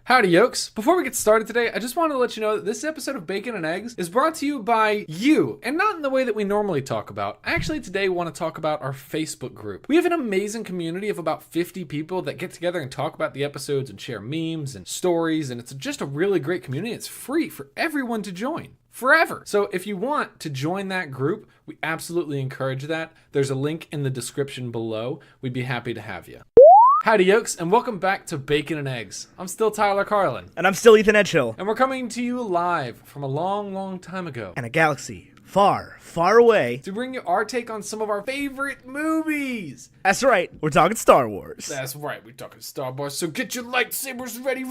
Howdy, yokes. Before we get started today, I just wanted to let you know that this episode of Bacon and Eggs is brought to you by you, and not in the way that we normally talk about. I actually today want to talk about our Facebook group. We have an amazing community of about 50 people that get together and talk about the episodes and share memes and stories, and it's just a really great community. It's free for everyone to join. Forever. So if you want to join that group, we absolutely encourage that. There's a link in the description below. We'd be happy to have you. Howdy, yokes, and welcome back to Bacon and Eggs. I'm still Tyler Carlin. And I'm still Ethan Edgehill. And we're coming to you live from a long, long time ago. And a galaxy far, far away. To bring you our take on some of our favorite movies. That's right, we're talking Star Wars. That's right, we're talking Star Wars, so get your lightsabers ready.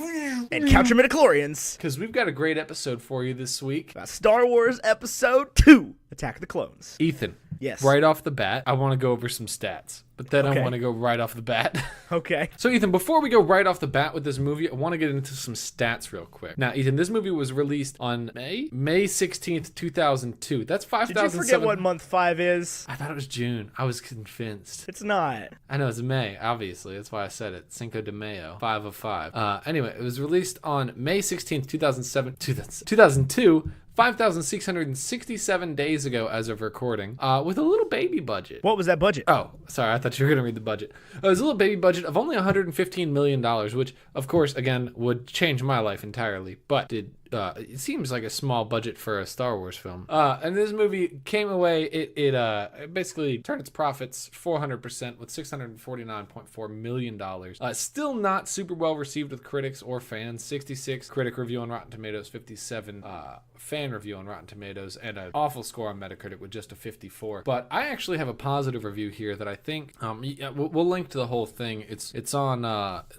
And count your midichlorians. Because we've got a great episode for you this week. Star Wars Episode 2, Attack of the Clones. Ethan. Yes. Right off the bat, I want to go over some stats. But then Okay. I want to go right off the bat. Okay. So, Ethan, before we go right off the bat with this movie, I want to get into some stats real quick. Now, Ethan, this movie was released on May 16th, 2002. That's 5,000. Did you forget what month 5 is? I thought it was June. I was convinced. It's not. I know, it's May, obviously. That's why I said it. Cinco de Mayo. 5 of 5. Anyway, it was released on May 16th, 2002. 5,667 days ago as of recording, with a little baby budget. What was that budget? Oh, sorry, I thought you were going to read the budget. It was a little baby budget of only $115 million, which, of course, again, would change my life entirely, but it seems like a small budget for a Star Wars film. And this movie came away, it basically turned its profits 400% with $649.4 million. Still not super well received with critics or fans. 66 critic review on Rotten Tomatoes, 57 fan review on Rotten Tomatoes, and an awful score on Metacritic with just a 54. But I actually have a positive review here that I think, we'll link to the whole thing. It's on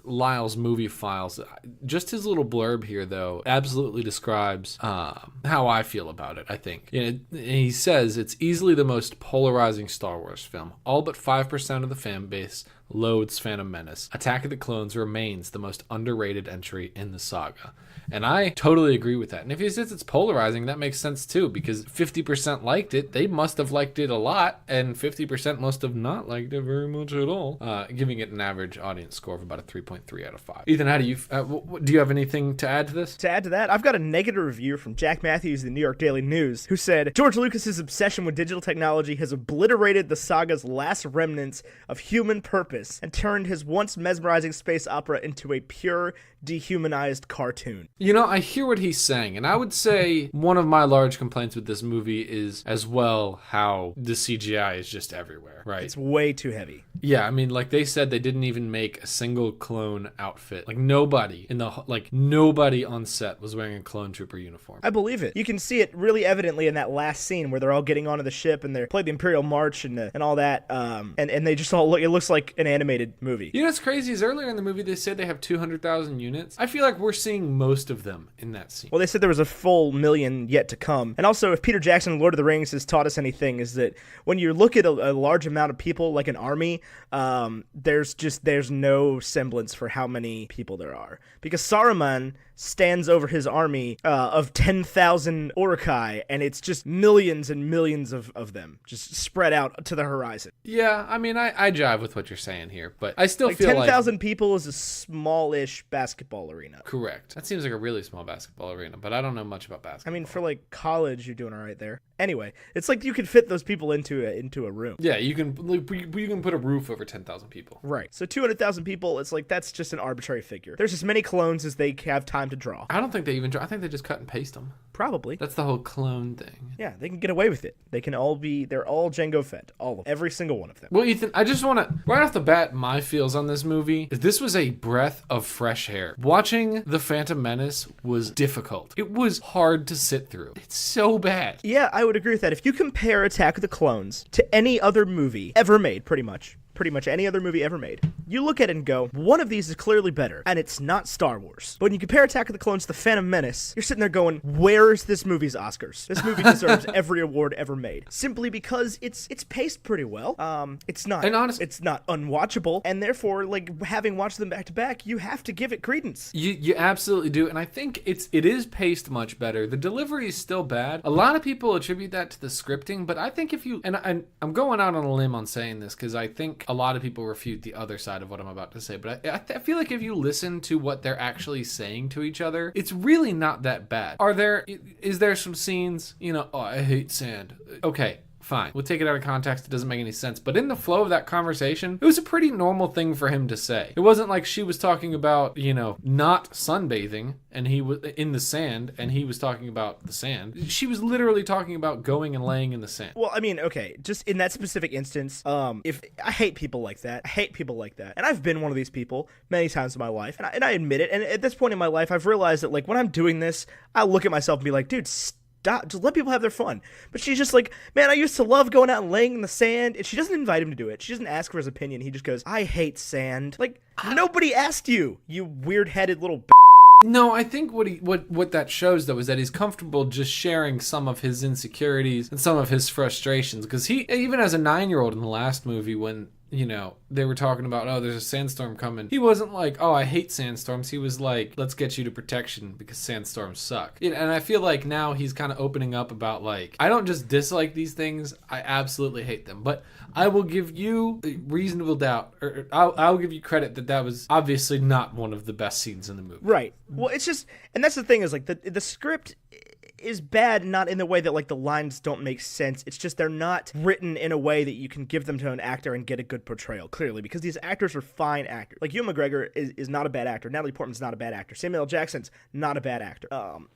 Lyle's Movie Files. Just his little blurb here, though, absolutely describes how I feel about it, I think. He says, it's easily the most polarizing Star Wars film. All but 5% of the fan base loathes Phantom Menace. Attack of the Clones remains the most underrated entry in the saga. And I totally agree with that. And if he says it's polarizing, that makes sense too, because 50% liked it. They must have liked it a lot, and 50% must have not liked it very much at all, giving it an average audience score of about a 3.3 out of 5. Ethan, how do you have anything to add to this? To add to that, I've got a negative review from Jack Matthews of the New York Daily News, who said, George Lucas's obsession with digital technology has obliterated the saga's last remnants of human purpose and turned his once mesmerizing space opera into a pure, dehumanized cartoon. I hear what he's saying, and I would say one of my large complaints with this movie is as well how the CGI is just everywhere, right? It's way too heavy. Yeah, I mean, like they said, they didn't even make a single clone outfit. Like nobody on set was wearing a clone trooper uniform. I believe it. You can see it really evidently in that last scene where they're all getting onto the ship and they play the Imperial March and all that, and they just all look. It looks like an animated movie. You know what's crazy is earlier in the movie they said they have 200,000 units. I feel like we're seeing most of them in that scene. Well, they said there was a full million yet to come. And also, if Peter Jackson in Lord of the Rings has taught us anything, is that when you look at a large amount of people, like an army, there's no semblance for how many people there are. Because Saruman stands over his army of 10,000 Uruk-hai, and it's just millions and millions of them just spread out to the horizon. Yeah, I mean, I jive with what you're saying here, but I still feel 10,000 people is a smallish basketball arena. Correct. That seems like a really small basketball arena, but I don't know much about basketball. I mean, for like college, you're doing all right there. Anyway, it's like you could fit those people into a room. Yeah, you can put a roof over 10,000 people. Right. So 200,000 people, it's like that's just an arbitrary figure. There's as many clones as they have time to draw. I don't think they even draw. I think they just cut and paste them. Probably. That's the whole clone thing. Yeah, they can get away with it. They're all Jango Fett. All of them. Every single one of them. Well, Ethan, I just want to, right off the bat, my feels on this movie is this was a breath of fresh air. Watching The Phantom Menace was difficult. It was hard to sit through. It's so bad. Yeah, I would agree with that. If you compare Attack of the Clones to any other movie ever made, pretty much any other movie ever made, you look at it and go, one of these is clearly better, and it's not Star Wars. But when you compare Attack of the Clones to The Phantom Menace, you're sitting there going, where's this movie's Oscars? This movie deserves every award ever made. Simply because it's paced pretty well. It's not unwatchable, and therefore, like, having watched them back to back, you have to give it credence. You absolutely do, and I think it is paced much better. The delivery is still bad. A lot of people attribute that to the scripting, but I think if you, and I'm going out on a limb on saying this, because I think a lot of people refute the other side of what I'm about to say, but I feel like if you listen to what they're actually saying to each other, it's really not that bad. Is there some scenes, oh, I hate sand. Okay. Fine. We'll take it out of context. It doesn't make any sense. But in the flow of that conversation, it was a pretty normal thing for him to say. It wasn't like she was talking about, not sunbathing and he was in the sand and he was talking about the sand. She was literally talking about going and laying in the sand. Well, I mean, okay, just in that specific instance, if I hate people like that. And I've been one of these people many times in my life. And I admit it. And at this point in my life, I've realized that, like, when I'm doing this, I look at myself and be like, dude, stop. Just let people have their fun. But she's just like, man, I used to love going out and laying in the sand. And she doesn't invite him to do it. She doesn't ask for his opinion. He just goes, I hate sand. Like, nobody asked you, you weird-headed little No, I think what that shows, though, is that he's comfortable just sharing some of his insecurities and some of his frustrations. Because he, even as a 9-year-old in the last movie, when they were talking about, oh, there's a sandstorm coming. He wasn't like, oh, I hate sandstorms. He was like, let's get you to protection because sandstorms suck. And I feel like now he's kind of opening up about, like, I don't just dislike these things. I absolutely hate them. But I will give you a reasonable doubt, or I'll give you credit that was obviously not one of the best scenes in the movie. Right. Well, it's just, and that's the thing is, like, the script is bad, not in the way that, like, the lines don't make sense. It's just they're not written in a way that you can give them to an actor and get a good portrayal, clearly, because these actors are fine actors. Like, Ewan McGregor is not a bad actor. Natalie Portman's not a bad actor. Samuel L. Jackson's not a bad actor.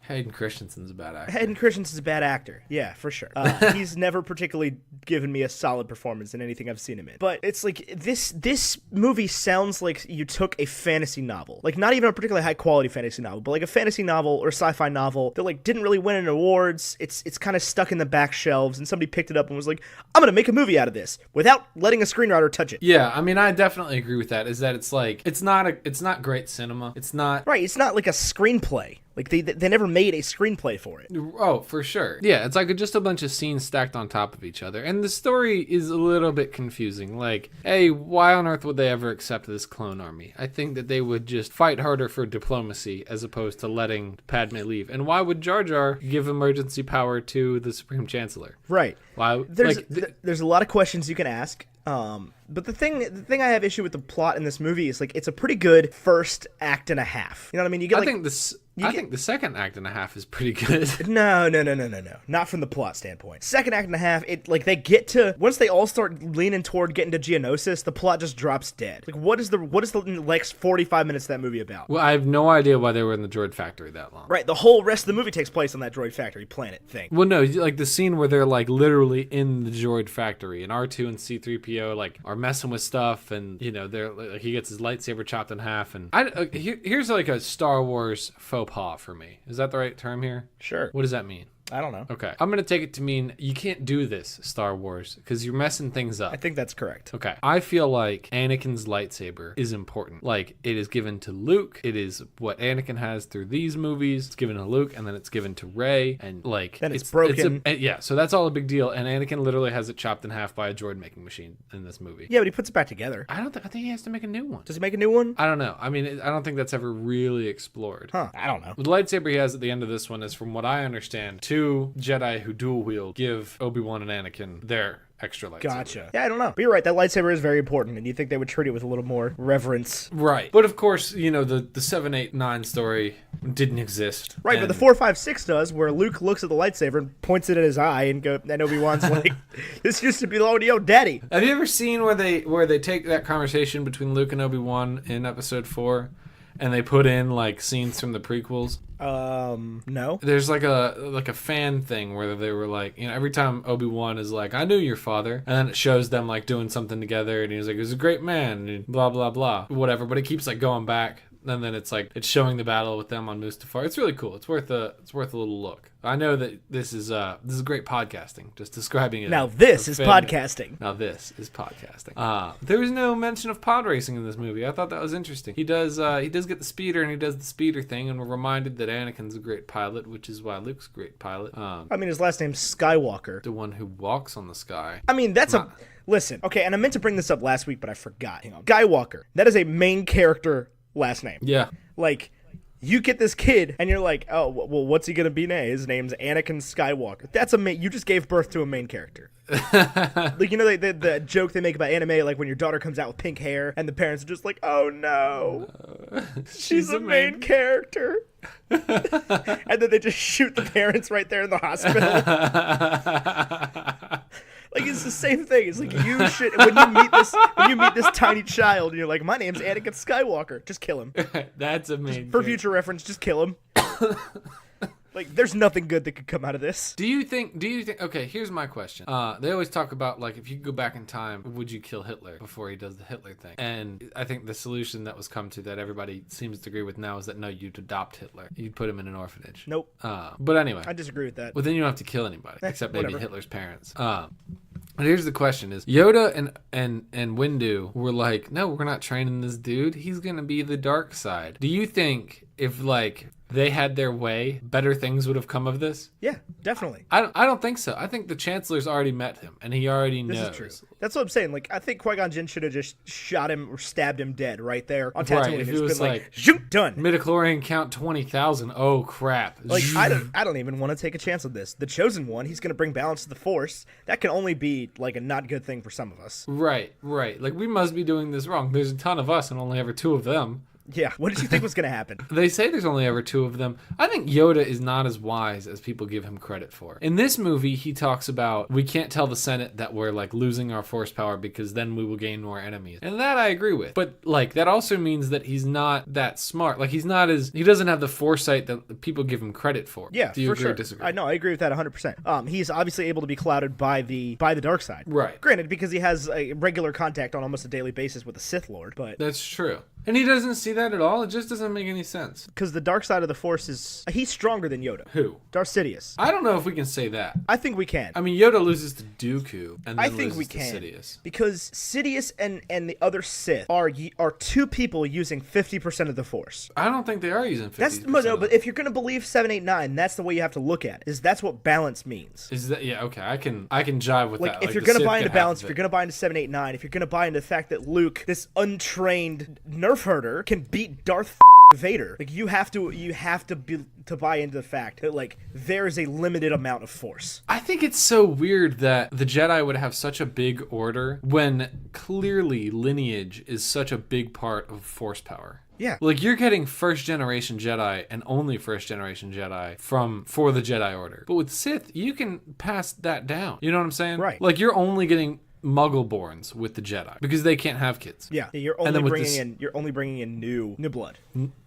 Hayden Christensen's a bad actor. Hayden Christensen's a bad actor. Yeah, for sure. He's never particularly given me a solid performance in anything I've seen him in. But it's like, this movie sounds like you took a fantasy novel. Like, not even a particularly high-quality fantasy novel, but like a fantasy novel or sci-fi novel that, like, didn't really win an awards. It's kind of stuck in the back shelves, and somebody picked it up and was like, I'm gonna make a movie out of this without letting a screenwriter touch it. Yeah, I mean, I definitely agree with that. Is that it's like, it's not great cinema. It's not right. It's not like a screenplay. Like, they never made a screenplay for it. Oh, for sure. Yeah, it's like just a bunch of scenes stacked on top of each other. And the story is a little bit confusing. Like, hey, why on earth would they ever accept this clone army? I think that they would just fight harder for diplomacy as opposed to letting Padme leave. And why would Jar Jar give emergency power to the Supreme Chancellor? Right. Why? There's a lot of questions you can ask. But the thing I have issue with the plot in this movie is, like, it's a pretty good first act and a half. You know what I mean? You get, I think the second act and a half is pretty good. No. Not from the plot standpoint. Second act and a half, they get to, once they all start leaning toward getting to Geonosis, the plot just drops dead. Like, what is the next 45 minutes of that movie about? Well, I have no idea why they were in the droid factory that long. Right, the whole rest of the movie takes place on that droid factory planet thing. Well, no, like the scene where they're, like, literally in the droid factory and R2 and C-3PO, like, are messing with stuff, and they're like, he gets his lightsaber chopped in half, and here's like a Star Wars faux pas for me. Is that the right term here? Sure. What does that mean? I don't know. Okay. I'm going to take it to mean you can't do this, Star Wars, because you're messing things up. I think that's correct. Okay. I feel like Anakin's lightsaber is important. Like, it is given to Luke. It is what Anakin has through these movies. It's given to Luke, and then it's given to Rey, and, like... Then it's broken. Yeah, so that's all a big deal, and Anakin literally has it chopped in half by a droid making machine in this movie. Yeah, but he puts it back together. I think he has to make a new one. Does he make a new one? I don't know. I mean, I don't think that's ever really explored. Huh. I don't know. The lightsaber he has at the end of this one is, from what I understand, two Jedi who dual wield give Obi-Wan and Anakin their extra lightsaber. Gotcha. Yeah, I don't know. But you're right, that lightsaber is very important, and you think they would treat it with a little more reverence. Right. But of course, the 7, 8, 9 story didn't exist. Right, but the 4, 5, 6 does, where Luke looks at the lightsaber and points it at his eye, and Obi-Wan's like, this used to belong to your daddy. Have you ever seen where they take that conversation between Luke and Obi-Wan in episode 4, and they put in, like, scenes from the prequels? No. There's like a fan thing where they were like, every time Obi-Wan is like, I knew your father, and then it shows them, like, doing something together, and he's like, he was a great man, and blah blah blah, whatever. But it keeps, like, going back, and then it's like it's showing the battle with them on Mustafar. It's really cool. It's worth a little look. I know that this is great podcasting. Just describing it. Now this is podcasting. Now this is podcasting. There was no mention of pod racing in this movie. I thought that was interesting. He does get the speeder, and he does the speeder thing, and we're reminded that Anakin's a great pilot, which is why Luke's a great pilot. I mean, his last name's Skywalker. The one who walks on the sky. I mean, that's listen. Okay, and I meant to bring this up last week, but I forgot. Hang on. Skywalker. That is a main character last name. Yeah. Like, You get this kid, and you're like, oh, well, what's he gonna be named? His name's Anakin Skywalker. That's you just gave birth to a main character. Like, you know, the joke they make about anime, like when your daughter comes out with pink hair, and the parents are just like, oh no, she's a main character. And then they just shoot the parents right there in the hospital. Like, it's the same thing. It's like, you should, when you meet this tiny child and you're like, my name's Anakin Skywalker, just kill him. That's amazing. For future reference, just kill him. Like, there's nothing good that could come out of this. Do you think, okay, here's my question. They always talk about, like, if you could go back in time, would you kill Hitler before he does the Hitler thing? And I think the solution that was come to that everybody seems to agree with now is that no, you'd adopt Hitler. You'd put him in an orphanage. Nope. But anyway. I disagree with that. Well, then you don't have to kill anybody, except maybe whatever. Hitler's parents. But here's the question is, Yoda and Windu were like, no, we're not training this dude. He's going to be the dark side. Do you think if, like, they had their way, better things would have come of this? Yeah, definitely. I don't think so. I think the Chancellor's already met him, and he already knows. This is true. That's what I'm saying. Like, I think Qui-Gon Jinn should have just shot him or stabbed him dead right there on Tatooine. Right, if it was like, shoot, done. Midichlorian count 20,000. Oh, crap. Like, I don't even want to take a chance on this. The Chosen One, he's going to bring balance to the Force. That can only be, like, a not good thing for some of us. Right. Like, we must be doing this wrong. There's a ton of us and only ever 2 of them. Yeah, what did you think was going to happen? They say there's only ever 2 of them. I think Yoda is not as wise as people give him credit for. In this movie, he talks about, we can't tell the Senate that we're, like, losing our force power because then we will gain more enemies. And that I agree with. But, like, that also means that he's not that smart. Like, he doesn't have the foresight that people give him credit for. Yeah, Do you for agree sure. or disagree? I know, I agree with that 100%. He's obviously able to be clouded by the dark side. Right. Granted, because he has a regular contact on almost a daily basis with the Sith Lord, but... That's true. And he doesn't see that at all? It just doesn't make any sense. Because the dark side of the Force is... He's stronger than Yoda. Who? Darth Sidious. I don't know if we can say that. I think we can. I mean, Yoda loses to Dooku, and then I think loses we to can. Sidious. Because Sidious and the other Sith are 2 people using 50% of the Force. I don't think they are using 50%. That's no, but if you're going to believe 7, 8, 9, that's the way you have to look at it. That's what balance means. Is that, yeah, okay, I can jive with Like, that. if you're going to buy into balance, if you're going to buy into 7, 8, 9, if you're going to buy into the fact that Luke, this untrained nerf herder, can beat Darth Vader, like, you have to buy into the fact that, like, there is a limited amount of Force. I think it's so weird that the Jedi would have such a big order when clearly lineage is such a big part of Force power. Yeah. Like, you're getting first generation Jedi and only first generation Jedi for the Jedi Order. But with Sith, you can pass that down. You know what I'm saying? Right. Like, you're only getting Muggle-borns with the Jedi because they can't have kids. Yeah, you're only bringing in new blood.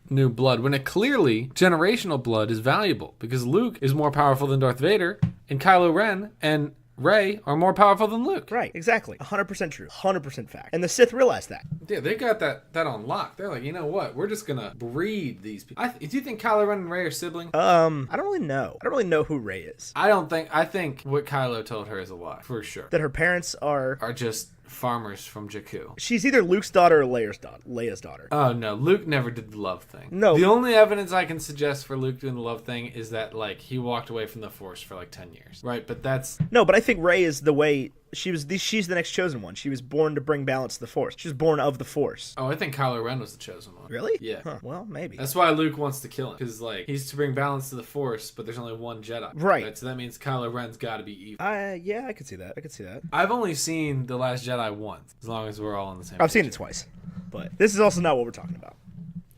New blood, when it clearly generational blood is valuable because Luke is more powerful than Darth Vader, and Kylo Ren and Rey are more powerful than Luke. Right, exactly. 100% true. 100% fact. And the Sith realized that. Yeah, they got that on lock. They're like, you know what? We're just gonna breed these people. Do you think Kylo Ren and Rey are siblings? I don't really know. I don't really know who Rey is. I think what Kylo told her is a lie, for sure. That her parents are just farmers from Jakku. She's either Luke's daughter or Leia's daughter. Oh, no. Luke never did the love thing. No. The only evidence I can suggest for Luke doing the love thing is that, like, he walked away from the Force for, like, 10 years. Right? But that's... No, but I think Rey is the way... She's the next chosen one. She was born to bring balance to the Force. She was born of the Force. Oh, I think Kylo Ren was the chosen one. Really? Yeah. Huh. Well, maybe. That's why Luke wants to kill him. Because, like, he's to bring balance to the Force, but there's only one Jedi. Right. So that means Kylo Ren's got to be evil. Yeah, I could see that. I've only seen The Last Jedi once, as long as we're all on the same I've seen it twice. But this is also not what we're talking about.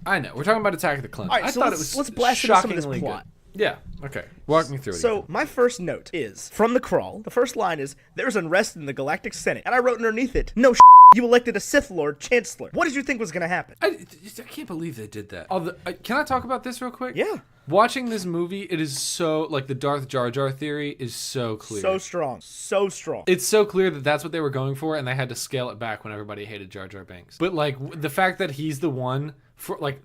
I know. We're talking about Attack of the Clones. All right, I so thought it was let's blast into some of this shockingly plot. Good. Yeah. Okay. Walk me through it. So, my first note is, from the crawl, the first line is, there's unrest in the Galactic Senate. And I wrote underneath it, no you elected a Sith Lord Chancellor. What did you think was going to happen? I can't believe they did that. Can I talk about this real quick? Yeah. Watching this movie, it is so, like, the Darth Jar Jar theory is so clear. So strong. So strong. It's so clear that that's what they were going for, and they had to scale it back when everybody hated Jar Jar Binks. But, like, the fact that he's the one...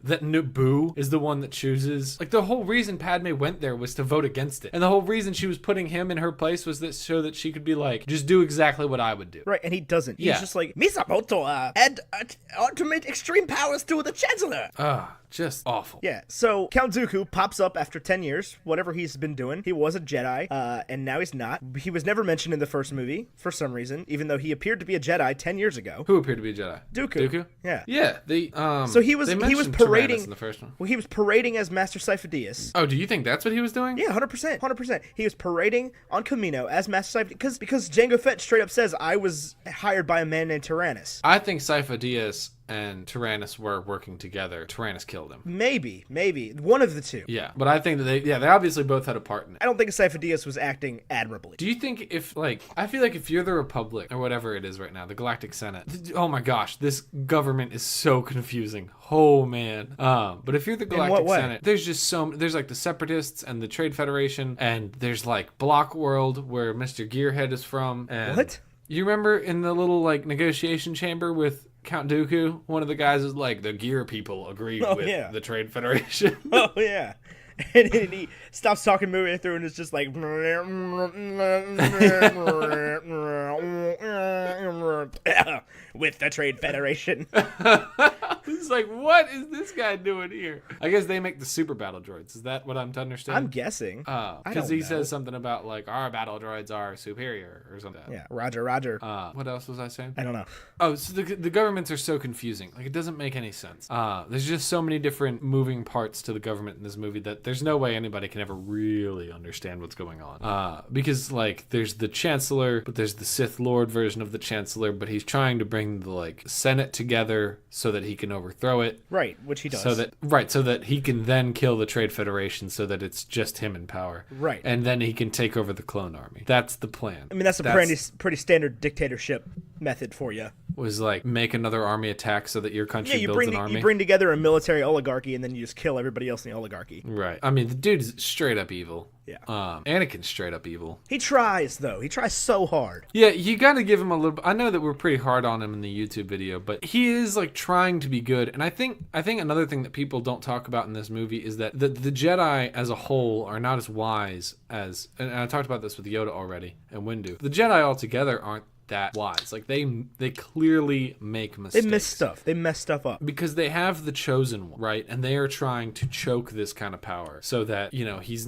that Naboo is the one that chooses. Like, the whole reason Padme went there was to vote against it. And the whole reason she was putting him in her place was so that she could be like, just do exactly what I would do. Right, and he doesn't. He's Yeah. just like, Misamoto, add ultimate extreme powers to the Chancellor. just awful. Yeah, so Count Dooku pops up after 10 years, whatever he's been doing. He was a Jedi, and now he's not. He was never mentioned in the first movie, for some reason, even though he appeared to be a Jedi 10 years ago. Who appeared to be a Jedi? Dooku. Yeah. Yeah, So he was parading in the first one. Well, he was parading as Master Sifo-Dyas. Oh, do you think that's what he was doing? Yeah, 100%. He was parading on Kamino as Master Sifo-Dyas because Jango Fett straight up says, I was hired by a man named Tyrannus. I think Sifo-Dyas and Tyrannus were working together. Tyrannus killed him. Maybe. One of the two. Yeah, but I think that they obviously both had a part in it. I don't think Sifo-Dyas was acting admirably. Do you think I feel like if you're the Republic, or whatever it is right now, the Galactic Senate, oh my gosh, this government is so confusing. Oh man. But if you're the Galactic Senate, there's just there's like the Separatists and the Trade Federation, and there's like Block World, where Mr. Gearhead is from. And what? You remember in the little like negotiation chamber with Count Dooku, one of the guys is like, the Gear people agreed with the Trade Federation. Oh, yeah. And he stops talking, moving through, and it's just like... with the Trade Federation. It's like, what is this guy doing here? I guess they make the super battle droids. Is that what I'm to understand? I'm guessing. Because he says something about, like, our battle droids are superior or something. Yeah, Roger. What else was I saying? I don't know. Oh, so the governments are so confusing. Like, it doesn't make any sense. There's just so many different moving parts to the government in this movie that there's no way anybody can ever really understand what's going on. Because, like, there's the Chancellor, but there's the Sith Lord version of the Chancellor, but he's trying to bring the, like, Senate together so that he can overthrow it. Right, which he does. So that he can then kill the Trade Federation so that it's just him in power. Right. And then he can take over the clone army. That's the plan. I mean, that's pretty standard dictatorship method for you. Was like, make another army attack so that your country builds an army. You bring together a military oligarchy and then you just kill everybody else in the oligarchy. Right. I mean, the dude's straight up evil. Yeah. Anakin's straight up evil. He tries, though. He tries so hard. Yeah, you gotta give him a little... I know that we're pretty hard on him in the YouTube video, but he is, like, trying to be good. And I think another thing that people don't talk about in this movie is that the Jedi as a whole are not as wise as... And I talked about this with Yoda already and Windu. The Jedi altogether aren't that wise. Like, they clearly make mistakes. They mess stuff up. Because they have the chosen one, right? And they are trying to choke this kind of power so that, he's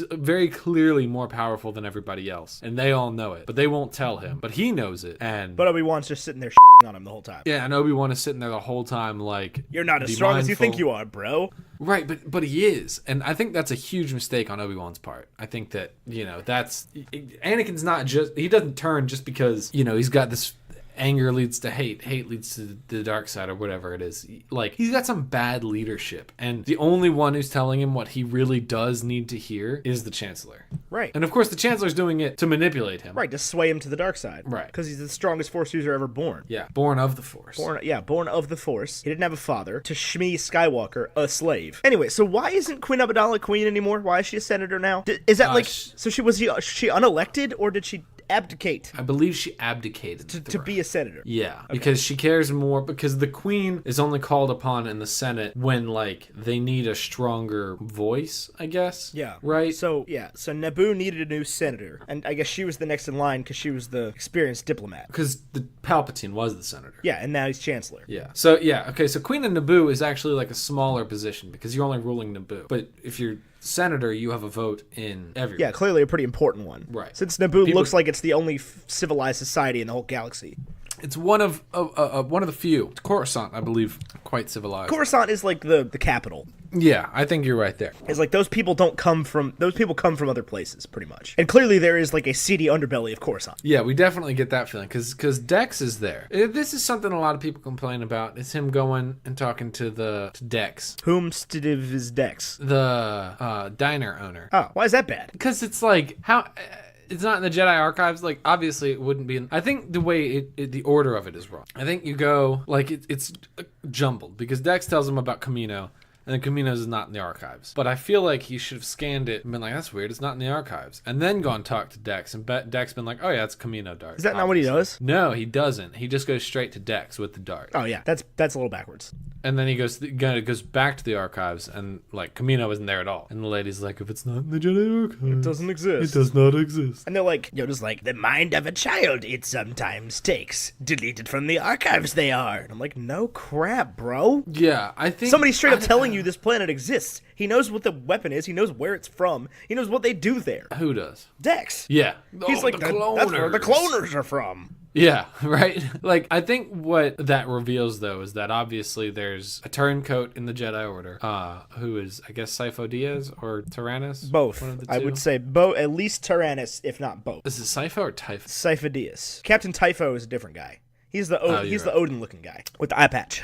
very clearly more powerful than everybody else. And they all know it. But they won't tell him. But he knows it. But Obi-Wan's just sitting there on him the whole time. Yeah, and Obi-Wan is sitting there the whole time like... You're not as strong as you think you are, bro. Right, but he is. And I think that's a huge mistake on Obi-Wan's part. I think that, that's... Anakin's not just... He doesn't turn just because, he's got this... Anger leads to hate leads to the dark side, or whatever it is. Like, he's got some bad leadership, and the only one who's telling him what he really does need to hear is the Chancellor. Right. And of course the Chancellor's doing it to manipulate him. Right, to sway him to the dark side. Right. Because he's the strongest Force user ever born. Yeah, born of the Force. Born of the Force. He didn't have a father. To Shmi Skywalker, a slave. Anyway, so why isn't Queen Amidala queen anymore? Why is she a senator now? Is that so she unelected, or did she abdicate? I believe she abdicated to be a senator. Yeah, okay. Because she cares more, because the queen is only called upon in the Senate when, like, they need a stronger voice, I guess. Yeah. Right? So Naboo needed a new senator, and I guess she was the next in line because she was the experienced diplomat. Because the Palpatine was the senator. Yeah, and now he's chancellor. Yeah. So, so Queen of Naboo is actually, like, a smaller position because you're only ruling Naboo. But if you're senator, you have a vote in everywhere. Yeah, clearly a pretty important one. Right. Since Naboo looks like it's the only civilized society in the whole galaxy. It's one of the few. Coruscant, I believe, quite civilized. Coruscant is like the capital. Yeah, I think you're right there. It's like those people come from other places, pretty much. And clearly there is like a seedy underbelly of Coruscant. Yeah, we definitely get that feeling because Dex is there. This is something a lot of people complain about. It's him going and talking to Dex. Whomstidiv is Dex? The diner owner. Oh, why is that bad? Because it's like, how... It's not in the Jedi archives. Like, obviously, it wouldn't be. I think the way the order of it is wrong. I think you go like it's jumbled because Dex tells him about Kamino, and then Kamino's is not in the archives. But I feel like he should have scanned it and been like, "That's weird. It's not in the archives," and then gone talk to Dex, and Dex been like, "Oh yeah, it's Kamino dart." Is that not what he does? No, he doesn't. He just goes straight to Dex with the dart. Oh yeah, that's a little backwards. And then he goes back to the archives, and like Kamino isn't there at all. And the lady's like, "If it's not in the Jedi archives, it doesn't exist. It does not exist." And they're like, Yoda's like, "The mind of a child it sometimes takes. Deleted from the archives they are." And I'm like, no crap, bro. Yeah, I think somebody straight up telling you you this planet exists. He knows what the weapon is. He knows where it's from. He knows what they do there. Who does? Dex. Yeah. He's like, that's where the cloners are from. Yeah, right? Like, I think what that reveals, though, is that obviously there's a turncoat in the Jedi Order, who is, I guess, Sifo Dyas or Tyrannus? Both. One of the two? I would say both, at least Tyrannus, if not both. Is it Sifo or Typho? Sifo Dyas. Captain Typho is a different guy. He's the right. Odin-looking guy with the eye patch.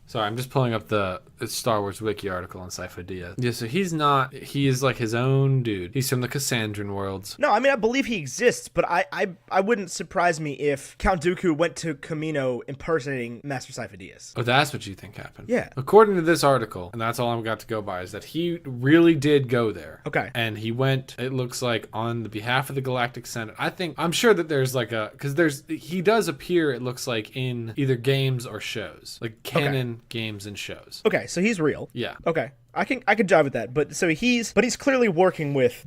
Sorry, I'm just pulling up the Star Wars wiki article on Sifo Dyas. Yeah, so he is like his own dude. He's from the Cassandran worlds. No, I mean, I believe he exists, but I wouldn't surprise me if Count Dooku went to Kamino impersonating Master Sifo Dyas. Oh, that's what you think happened? Yeah. According to this article, and that's all I've got to go by, is that he really did go there. Okay. And he went, it looks like, on the behalf of the Galactic Senate. I'm sure that there's like because he does appear, it looks like, in either games or shows. Like canon games and shows. Okay, so he's real. Yeah. Okay, I can jive with that. But so he's clearly working with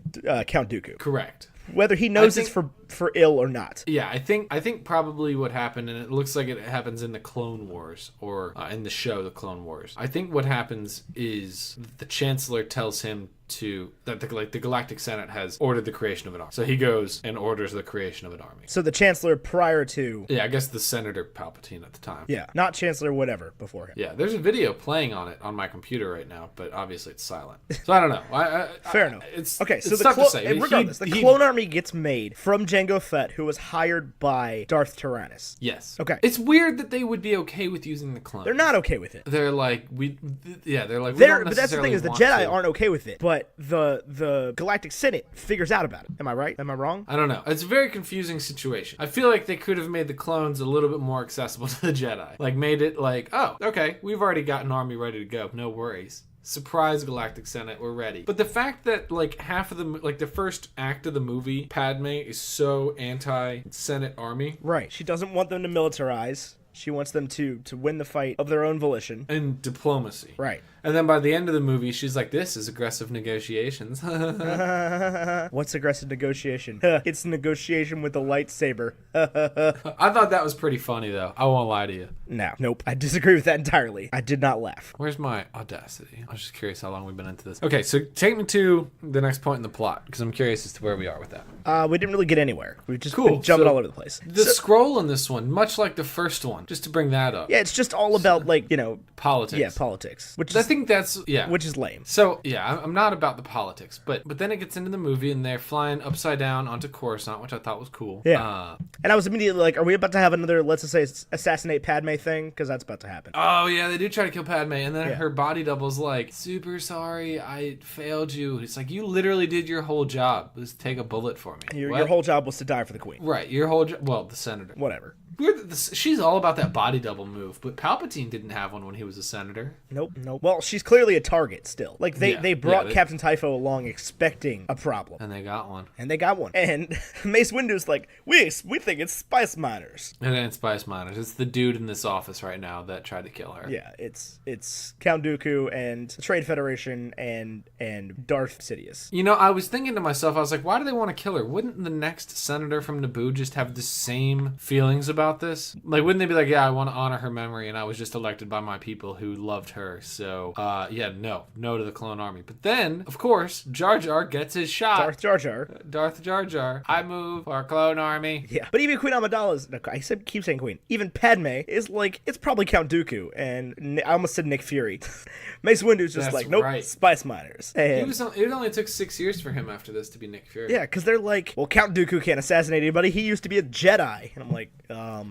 Count Dooku. Correct. Whether he knows it's for ill or not. Yeah, I think probably what happened, and it looks like it happens in the Clone Wars or in the show, the Clone Wars. I think what happens is the Chancellor tells him that the Galactic Senate has ordered the creation of an army. So he goes and orders the creation of an army. So the Chancellor prior to... Yeah, I guess the Senator Palpatine at the time. Yeah, not Chancellor whatever before him. Yeah, there's a video playing on it on my computer right now, but obviously it's silent. So I don't know. Fair enough. It's okay, so it's tough to say. Regardless, the clone army gets made from Jango Fett, who was hired by Darth Tyrannus. Yes. Okay. It's weird that they would be okay with using the clones. They're not okay with it. They're like, we don't but that's the thing, is the Jedi to. aren't okay with it, but the Galactic Senate figures out about it. Am I right? Am I wrong? I don't know. It's a very confusing situation. I feel like they could have made the clones a little bit more accessible to the Jedi. Like, made it like, oh, okay, we've already got an army ready to go. No worries. Surprise, Galactic Senate, we're ready. But the fact that like half of the first act of the movie, Padme is so anti-Senate army. Right. She doesn't want them to militarize. She wants them to win the fight of their own volition. And diplomacy. Right. And then by the end of the movie, she's like, this is aggressive negotiations. What's aggressive negotiation? It's negotiation with a lightsaber. I thought that was pretty funny, though. I won't lie to you. No. Nope. I disagree with that entirely. I did not laugh. Where's my audacity? I was just curious how long we've been into this. Okay, so take me to the next point in the plot, because I'm curious as to where we are with that. We didn't really get anywhere. We've just been jumping all over the place. The scroll in this one, much like the first one, just to bring that up. Yeah, it's just all about, politics. Yeah, politics. I think that's, which is lame. So, yeah, I'm not about the politics, but then it gets into the movie and they're flying upside down onto Coruscant, which I thought was cool. Yeah. And I was immediately like, are we about to have another, let's just say, assassinate Padme thing? Because that's about to happen. Oh, yeah, they do try to kill Padme, and then her body double's like, super sorry, I failed you. It's like, you literally did your whole job. Just take a bullet for me. Your whole job was to die for the queen. Right, your whole job. Well, the senator. Whatever. She's all about that body double move, but Palpatine didn't have one when he was a senator. Nope. Well, she's clearly a target still. Like, they brought Captain Typho along expecting a problem. And they got one. And Mace Windu's like, we think it's spice miners. And then it's spice miners. It's the dude in this office right now that tried to kill her. Yeah, it's Count Dooku and the Trade Federation and Darth Sidious. You know, I was thinking to myself, I was like, why do they want to kill her? Wouldn't the next senator from Naboo just have the same feelings about this? Like, wouldn't they be like, yeah, I want to honor her memory, and I was just elected by my people who loved her, so no to the clone army. But then, of course, Jar Jar gets his shot. Darth Jar Jar. I move for our clone army. Yeah, but even Queen Amidala's, keep saying Queen, even Padme is like, it's probably Count Dooku, and I almost said Nick Fury. Mace Windu's just like, nope, right. Spice miners. And it only took 6 years for him after this to be Nick Fury. Yeah, because they're like, well, Count Dooku can't assassinate anybody. He used to be a Jedi. And I'm like,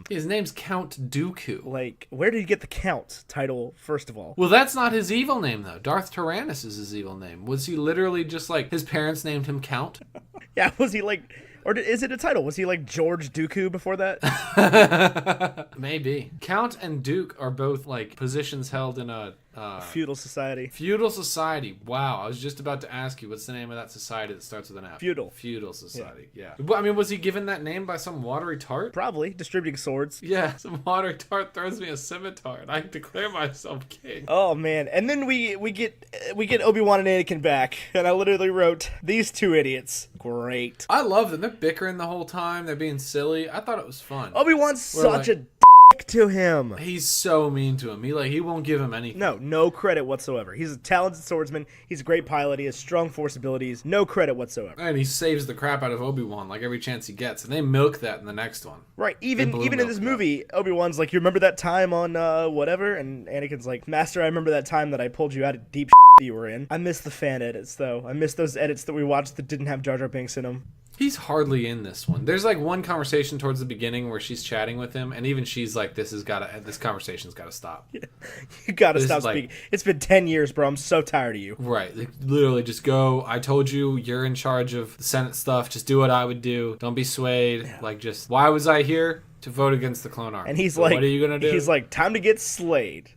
his name's Count Dooku. Like, where did he get the Count title, first of all? Well, that's not his evil name, though. Darth Tyrannus is his evil name. Was he literally just like, his parents named him Count? Yeah, was he like... Or is it a title? Was he like George Dooku before that? Maybe. Count and Duke are both like positions held in a feudal society. Feudal society. Wow. I was just about to ask you, what's the name of that society that starts with an F? Feudal society. Yeah. I mean, was he given that name by some watery tart? Probably. Distributing swords. Yeah. Some watery tart throws me a scimitar and I declare myself king. Oh man. And then we get Obi-Wan and Anakin back, and I literally wrote, these two idiots. Great. I love them. They're bickering the whole time. They're being silly. I thought it was fun. Obi-Wan's such a to him. He's so mean to him. He won't give him anything. No credit whatsoever. He's a talented swordsman. He's a great pilot. He has strong force abilities. No credit whatsoever. And he saves the crap out of Obi-Wan like every chance he gets, and they milk that in the next one. Right. Even in this movie, Obi-Wan's like, you remember that time on whatever? And Anakin's like, Master, I remember that time that I pulled you out of deep that you were in. I miss the fan edits though. I miss those edits that we watched that didn't have Jar Jar Binks in them. He's hardly in this one. There's like one conversation towards the beginning where she's chatting with him, and even she's like, this conversation's gotta stop. Yeah. You gotta stop speaking. It's been 10 years, bro. I'm so tired of you. Right. Like, literally just go, I told you, you're in charge of the Senate stuff. Just do what I would do. Don't be swayed. Yeah. Like, just, why was I here? To vote against the clone army. And he's like, what are you gonna do? He's like, time to get swayed.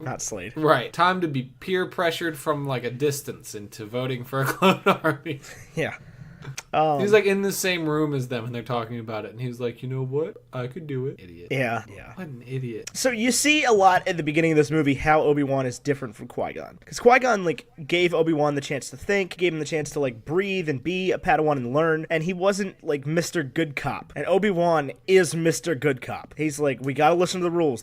Not Slade. Right. Time to be peer pressured from like a distance into voting for a clone army. Yeah. He's like in the same room as them and they're talking about it, and he's like, you know what, I could do it. Idiot. Yeah. What an idiot. So you see a lot at the beginning of this movie how Obi-Wan is different from Qui-Gon, because Qui-Gon like gave Obi-Wan the chance to think, gave him the chance to like breathe and be a Padawan and learn, and he wasn't like Mr. Good Cop, and Obi-Wan is Mr. Good Cop. He's like, we gotta listen to the rules.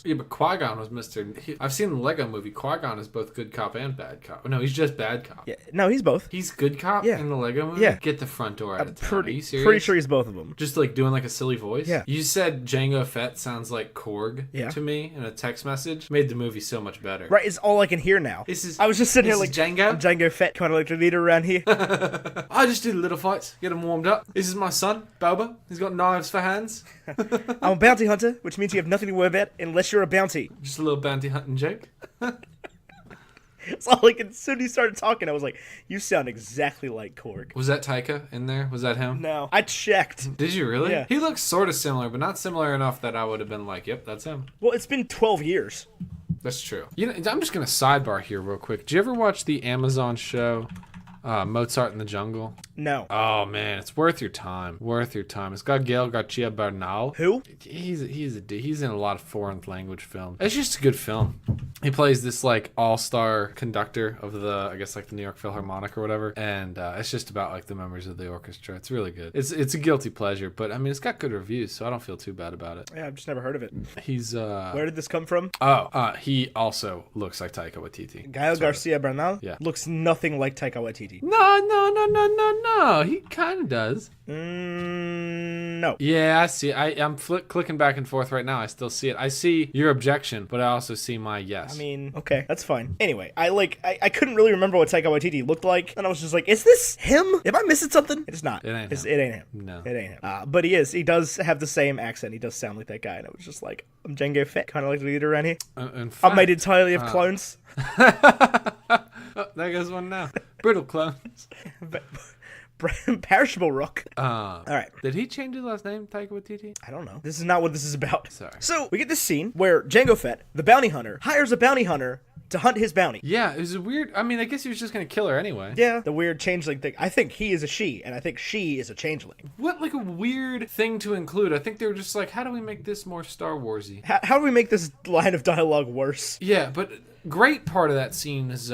Yeah, but Qui-Gon was I've seen the Lego movie. Qui-Gon is both good cop and bad cop. No, he's just bad cop. Yeah. No, he's both. He's good cop in the Lego movie? Yeah. Get the front door out of town. Are you serious? Pretty sure he's both of them. Just like doing like a silly voice? Yeah. You said Jango Fett sounds like Korg to me in a text message. Made the movie so much better. Right, it's all I can hear now. I was just sitting here like, Jango? I'm Jango Fett, kind of like the leader around here. I just do the little fights, get him warmed up. This is my son, Boba. He's got knives for hands. I'm a bounty hunter, which means you have nothing to worry about unless you're a bounty. Just a little bounty hunting joke. So like, as soon as he started talking, I was like, you sound exactly like Korg. Was that Taika in there? Was that him? No. I checked. Did you really? Yeah. He looks sort of similar, but not similar enough that I would have been like, yep, that's him. Well, it's been 12 years. That's true. You know, I'm just going to sidebar here real quick. Did you ever watch the Amazon show, Mozart in the Jungle? No. Oh, man, it's worth your time. It's got Gael Garcia Bernal. Who? He's in a lot of foreign language films. It's just a good film. He plays this like all-star conductor of the, I guess like the New York Philharmonic or whatever, and it's just about like the members of the orchestra. It's really good. It's a guilty pleasure, but I mean it's got good reviews, so I don't feel too bad about it. Yeah, I've just never heard of it. He's Where did this come from? He also looks like Taika Waititi. Gael Garcia Bernal? Yeah. Looks nothing like Taika Waititi. No. He kind of does. No. Yeah, I see. I'm clicking back and forth right now. I still see it. I see your objection, but I also see my yes. I mean, okay, that's fine. Anyway, I couldn't really remember what Taika Waititi looked like, and I was just like, is this him? Am I missing something? It's not. It ain't him. No. It ain't him. But he is. He does have the same accent. He does sound like that guy, and I was just like, I'm Jango Fett, kind of like the leader around here. I'm made entirely of clones. Oh, there goes one now. Brittle clones. Perishable Rook. All right. Did he change his last name, Taika Waititi? I don't know. This is not what this is about. Sorry. So we get this scene where Jango Fett, the bounty hunter, hires a bounty hunter to hunt his bounty. Yeah, it was a weird. I mean, I guess he was just gonna kill her anyway. Yeah, the weird changeling thing. I think he is a she, and I think she is a changeling. What like a weird thing to include. I think they were just like, how do we make this more Star Warsy? How do we make this line of dialogue worse? Yeah, but great part of that scene is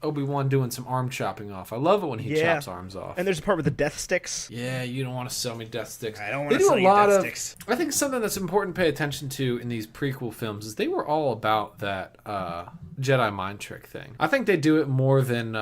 Obi-Wan doing some arm chopping off. I love it when he chops arms off. And there's a part with the death sticks. Yeah, you don't want to sell me death sticks. I don't want to sell you death sticks. I think something that's important to pay attention to in these prequel films is they were all about that Jedi mind trick thing. I think they do it more than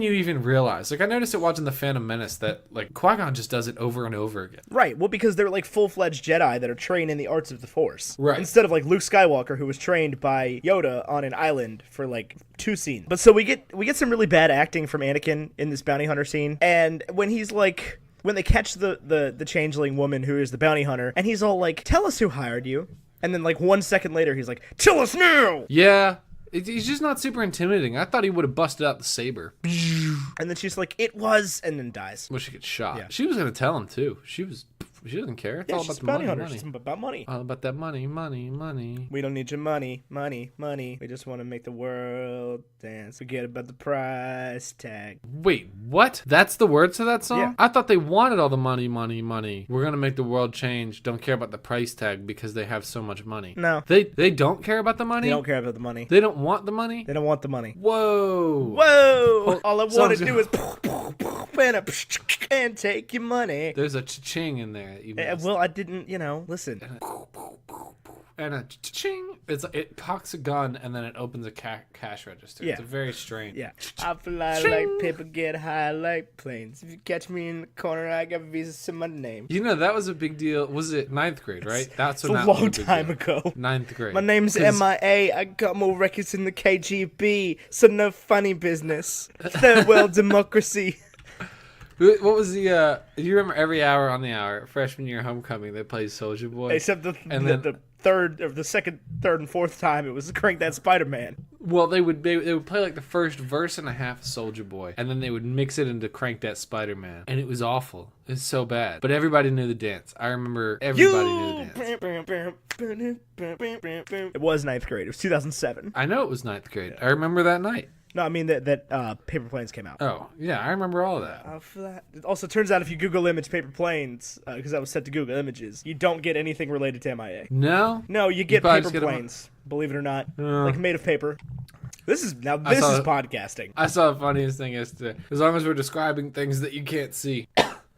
you even realize. Like I noticed it watching The Phantom Menace that like Qui-Gon just does it over and over again. Right. Well, because they're like full-fledged Jedi that are trained in the arts of the Force. Right. Instead of like Luke Skywalker, who was trained by Yoda on an island for like 2 scenes. But so we get some really bad acting from Anakin in this bounty hunter scene, and when he's like, when they catch the changeling woman who is the bounty hunter, and he's all like, tell us who hired you, and then like 1 second later he's like, tell us now. Yeah. He's just not super intimidating. I thought he would have busted out the saber. And then she's like, it was, and then dies. Well, she gets shot. Yeah. She was going to tell him, too. She doesn't care. It's all about the money. It's about money. All about that money. We don't need your money. We just want to make the world dance. Forget about the price tag. Wait, what? That's the words to that song? Yeah. I thought they wanted all the money. We're going to make the world change. Don't care about the price tag because they have so much money. No. They don't care about the money? They don't care about the money. They don't want the money? They don't want the money. Whoa. All I want to do is... and take your money. There's a cha-ching in there that you missed. Well, I didn't, listen. And a cha-ching. It cocks a gun and then it opens a cash register. Yeah. It's very strange. Yeah. I fly Ching. like paper, get high like planes. If you catch me in the corner, I got visas to my name. That was a big deal. Was it 9th grade, right? That's It's when a that was long big time deal. ago. 9th grade. My name's 'Cause- MIA. I got more records in the KGB, so no funny business. Farewell, democracy. What was the? You remember every hour on the hour, freshman year homecoming, they played Soulja Boy. Except the third, or the second, third, and fourth time, it was Crank That Spider-Man. Well, they would play like the first verse and a half of Soulja Boy, and then they would mix it into Crank That Spider-Man, and it was awful. It was so bad, but everybody knew the dance. I remember everybody knew the dance. It was 9th grade. It was 2007. I know it was 9th grade. I remember that night. No, I mean that Paper Planes came out. Oh yeah, I remember all of that. It also turns out if you Google image Paper Planes, because I was set to Google Images, you don't get anything related to MIA. No, No, you get probably Paper just get 'em- Planes. Believe it or not, like made of paper. This is saw podcasting. I saw the funniest thing yesterday. As long as we're describing things that you can't see.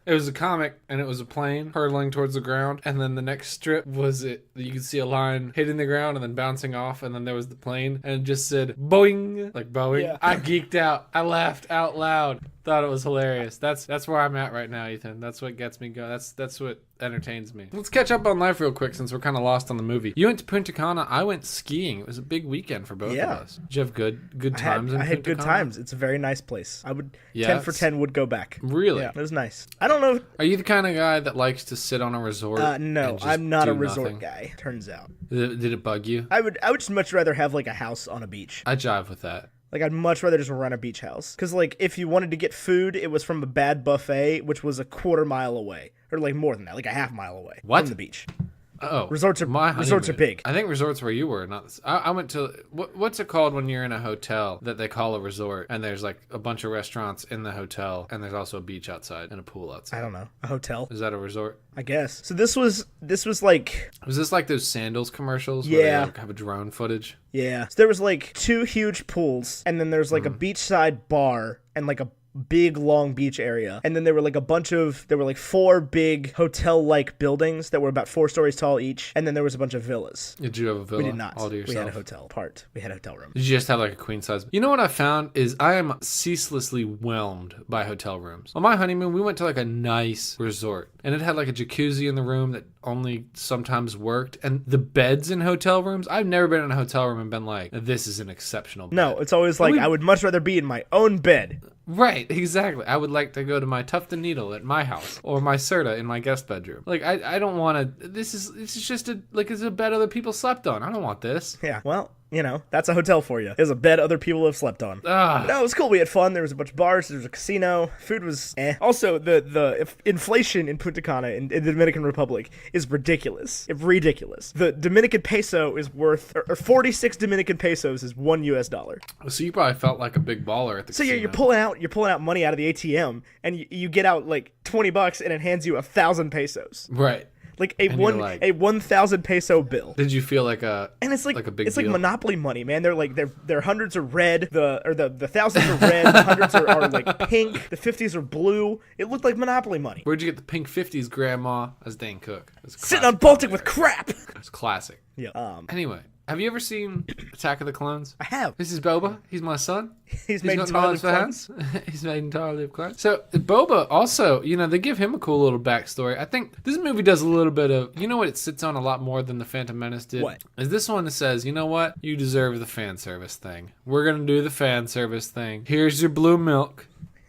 It was a comic, and it was a plane hurtling towards the ground, and then the next strip was you could see a line hitting the ground and then bouncing off, and then there was the plane, and it just said Boeing, like Boeing. Yeah. I geeked out. I laughed out loud. Thought it was hilarious. That's where I'm at right now, Ethan. That's what gets me going. That's what entertains me. Let's catch up on life real quick since we're kind of lost on the movie. You went to Punta Cana. I went skiing. It was a big weekend for both of us. Did you have good times? I had in Punta good Cana? times. It's a very nice place. I would 10 Yeah, for it's- 10 would go back. Really? Yeah, it was nice. I don't know. Are you the kind of guy that likes to sit on a resort? No, and just I'm not do a resort nothing? guy. Turns out, Did it bug you? I would just much rather have like a house on a beach. I jive with that. Like I'd much rather just run a beach house. Because like if you wanted to get food, it was from a bad buffet, which was a quarter mile away, or like more than that, like a half mile away What? from the beach. Oh, Resorts are honeymoon. big. I think resorts where you were, not. I went to what's it called when you're in a hotel that they call a resort, and there's like a bunch of restaurants in the hotel, and there's also a beach outside and a pool outside. I don't know, a hotel, Is that a resort? I guess. So this was like, Was this like those sandals commercials? Yeah. Where they like have a drone footage. yeah. So there was like 2 huge pools, and then there's like a beachside bar and like a big long beach area, and then there were like 4 big hotel-like buildings that were about 4 stories tall each, and then there was a bunch of villas. Did you have a villa? We did not. All to We yourself. had a hotel part. We had a hotel room. Did you just have like a queen size? You know what I found is I am ceaselessly whelmed by hotel rooms. On my honeymoon, we went to like a nice resort, and it had like a jacuzzi in the room that only sometimes worked, and the beds in hotel rooms. I've never been in a hotel room and been like, this is an exceptional bed. No, it's always like I would much rather be in my own bed. Right, exactly. I would like to go to my Tuft and Needle at my house, or my Serta in my guest bedroom. Like I don't want to. This is just it's a bed other people slept on. I don't want this. Yeah, well, that's a hotel for you. There's a bed other people have slept on. No, it was cool. We had fun. There was a bunch of bars. There was a casino. Food was eh. Also, the inflation in Punta Cana in the Dominican Republic is ridiculous. It's ridiculous. The Dominican peso is worth, or 46 Dominican pesos is $1. So you probably felt like a big baller at the So casino. you're pulling out money out of the ATM, and you get out like $20, and it hands you 1,000 pesos. Right. Like And you're like- a 1,000 peso bill. Did you feel like a And it's like a big it's deal? like Monopoly money, man. They're like their hundreds are red, the thousands are red, the hundreds are like pink, the 50s are blue. It looked like Monopoly money. Where'd you get the pink 50s, Grandma? As Dane Cook. Sitting on Baltic with crap. It's classic. Yeah. Anyway, have you ever seen Attack of the Clones? I have. This is Boba. He's my son. He's made got entirely knowledge of for clones. hands. He's made entirely of clones. So Boba also, they give him a cool little backstory. I think this movie does a little bit of, what it sits on a lot more than the Phantom Menace did? What? Is this one that says, you know what? You deserve the fan service thing. We're going to do the fan service thing. Here's your blue milk.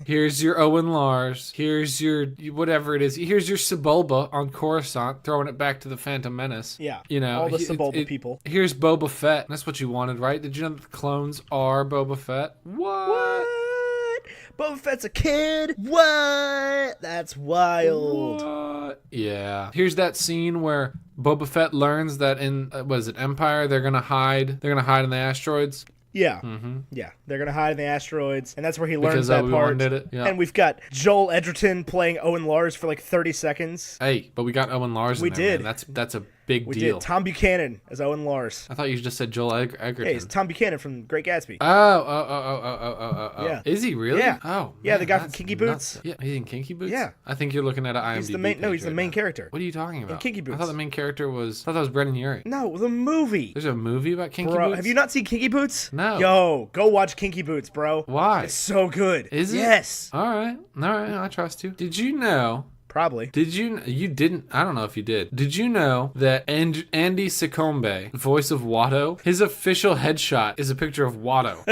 Here's your Owen Lars. Here's your whatever it is. Here's your Sebulba on Coruscant, throwing it back to the Phantom Menace. Yeah. All the Sebulba people. Here's Boba Fett. That's what you wanted, right? Did you know that the clones are Boba Fett? What? Boba Fett's a kid? What? That's wild. What? Yeah. Here's that scene where Boba Fett learns that in Empire they're gonna hide. They're gonna hide in the asteroids. Yeah. Yeah. They're going to hide in the asteroids, and that's where he learns Because that Obi-Wan part. did it, yeah. And we've got Joel Edgerton playing Owen Lars for like 30 seconds. Hey, but we got Owen Lars in We there, did. man. That's a big We deal. did Tom Buchanan as Owen Lars. I thought you just said Joel Egerton. Hey, it's Tom Buchanan from Great Gatsby. Oh. Yeah. Is he really? Yeah. Oh, Yeah, man, the guy from that's Kinky nuts. Boots. Yeah, he's in Kinky Boots? Yeah. I think you're looking at an IMDb He's the main. No, page he's the right main now. character. What are you talking about? Kinky Boots. I thought the main character was... I thought that was Brendan Urie. No, the movie. There's a movie about Kinky Bro, Boots? have you not seen Kinky Boots? No. Yo, go watch Kinky Boots, bro. Why? It's so good. Is it? Yes. All right, I trust you. Did you know... Probably. You didn't, I don't know if you did. Did you know that Andy Secombe, voice of Watto, his official headshot is a picture of Watto?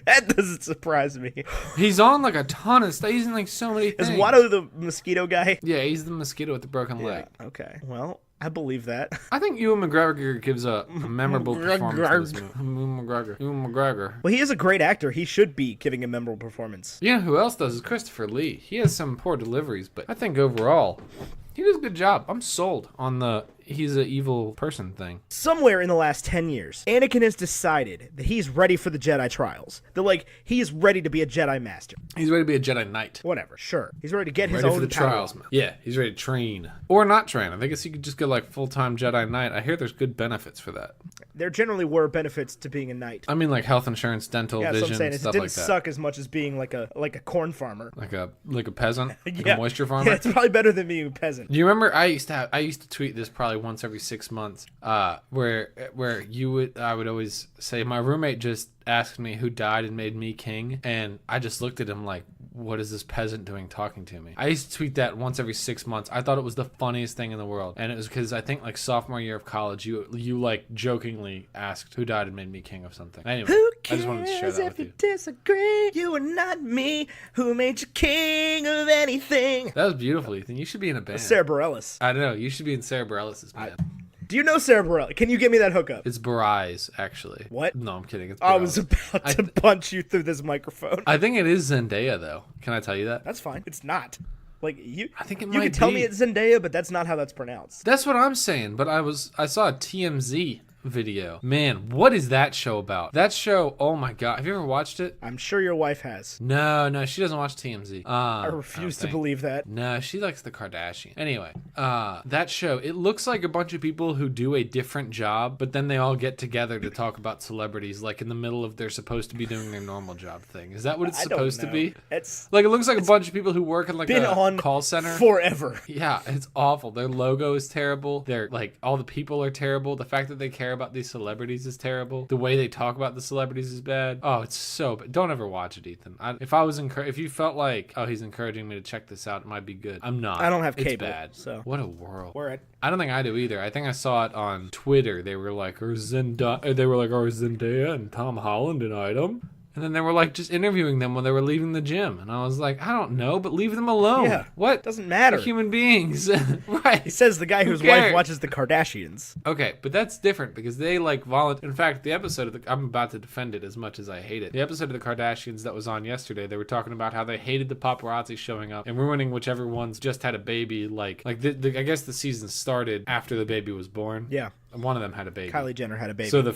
That doesn't surprise me. He's on like a ton of stuff. He's in like so many things. Is Watto the mosquito guy? Yeah, he's the mosquito with the broken leg. Okay. Well, I believe that. I think Ewan McGregor gives a memorable performance in this movie. Ewan McGregor. Well, he is a great actor. He should be giving a memorable performance. You know who else does is Christopher Lee. He has some poor deliveries, but I think overall, he does a good job. I'm sold on the he's an evil person thing. Somewhere in the last 10 years, Anakin has decided that he's ready for the Jedi trials. That, like, he's ready to be a Jedi master. He's ready to be a Jedi Knight. Whatever, sure. He's ready to get his Ready own for the power. trials, man. Yeah, he's ready to train. Or not train. I guess you could just go like full-time Jedi Knight. I hear there's good benefits for that. There generally were benefits to being a knight. I mean like health insurance, dental, Yeah, that's what I'm vision, saying. It stuff didn't like that. suck as much as being like a corn farmer. Like a peasant? Like Yeah. a moisture farmer? Yeah, it's probably better than being a peasant. Do you remember I used to tweet this probably once every 6 months, where I would always say my roommate just asked me who died and made me king, and I just looked at him like, what is this peasant doing talking to me? I used to tweet that once every 6 months. I thought it was the funniest thing in the world, and it was because I think like sophomore year of college, you like jokingly asked who died and made me king of something. Anyway, Who I just wanted to share cares that if with you you. disagree? You are not me. Who made you king of anything? That was beautiful, Ethan. You should be in a band. Sarah Bareilles. I don't know. You should be in Sarah Bareilles' band. Do you know Sarah Bareilles? Can you give me that hookup? It's Barais, actually. What? No, I'm kidding. It's I was Bareilles. about to punch you through this microphone. I think it is Zendaya, though. Can I tell you that? That's fine. It's not. Like you. I think it You might can tell be. me it's Zendaya, but that's not how that's pronounced. That's what I'm saying, but I saw a TMZ video. Man, what is that show about? That show, oh my god. Have you ever watched it? I'm sure your wife has. No, she doesn't watch TMZ. I refuse to believe that. No, she likes the Kardashians. Anyway, that show, it looks like a bunch of people who do a different job, but then they all get together to talk about celebrities, like in the middle of they're supposed to be doing their normal job thing. Is that what it's I don't supposed to know. be? It's Like, it looks like a bunch of people who work in like been a on call center. forever. Yeah, it's awful. Their logo is terrible. They're like, all the people are terrible. The fact that they care about these celebrities is terrible. The way they talk about the celebrities is bad. Oh, it's so bad. Don't ever watch it, Ethan. If you felt like, oh, he's encouraging me to check this out, it might be good. I'm not. I don't have It's cable, bad. so. What a world. We're at. I don't think I do either. I think I saw it on Twitter. They were like, are Zendaya and Tom Holland an item? And then they were like just interviewing them when they were leaving the gym. And I was like, I don't know, but leave them alone. Yeah. What? Doesn't matter. They're human beings. He Right. says the guy whose wife cares? watches the Kardashians. Okay, but that's different because they like volunteer. In fact, the episode of I'm about to defend it as much as I hate it. The episode of the Kardashians that was on yesterday, they were talking about how they hated the paparazzi showing up and ruining whichever ones just had a baby. I guess the season started after the baby was born. Yeah. One of them had a baby. Kylie Jenner had a baby. So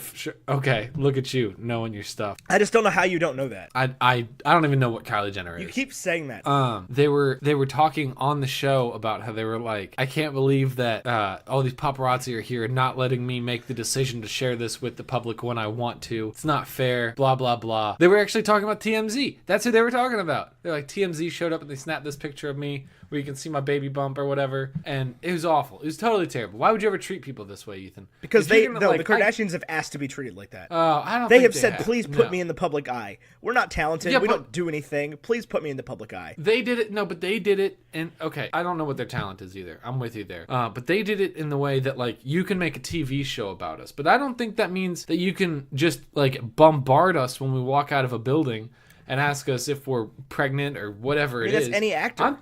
okay, look at you knowing your stuff. I just don't know how you don't know that. I don't even know what Kylie Jenner is. You keep saying that. They were talking on the show about how they were like, I can't believe that all these paparazzi are here and not letting me make the decision to share this with the public when I want to. It's not fair, blah, blah, blah. They were actually talking about TMZ. That's who they were talking about. They're like, TMZ showed up and they snapped this picture of me where you can see my baby bump or whatever. And it was awful. It was totally terrible. Why would you ever treat people this way, Ethan? Because If you're gonna, the Kardashians have asked to be treated like that. I don't They think have said, please put No. me in the public eye. We're not talented. Yeah, we but- don't do anything. Please put me in the public eye. They did it. No, but they did it. And okay, I don't know what their talent is either. I'm with you there. But they did it in the way that like you can make a TV show about us. But I don't think that means that you can just like bombard us when we walk out of a building and ask us if we're pregnant or whatever it is. That's any actor.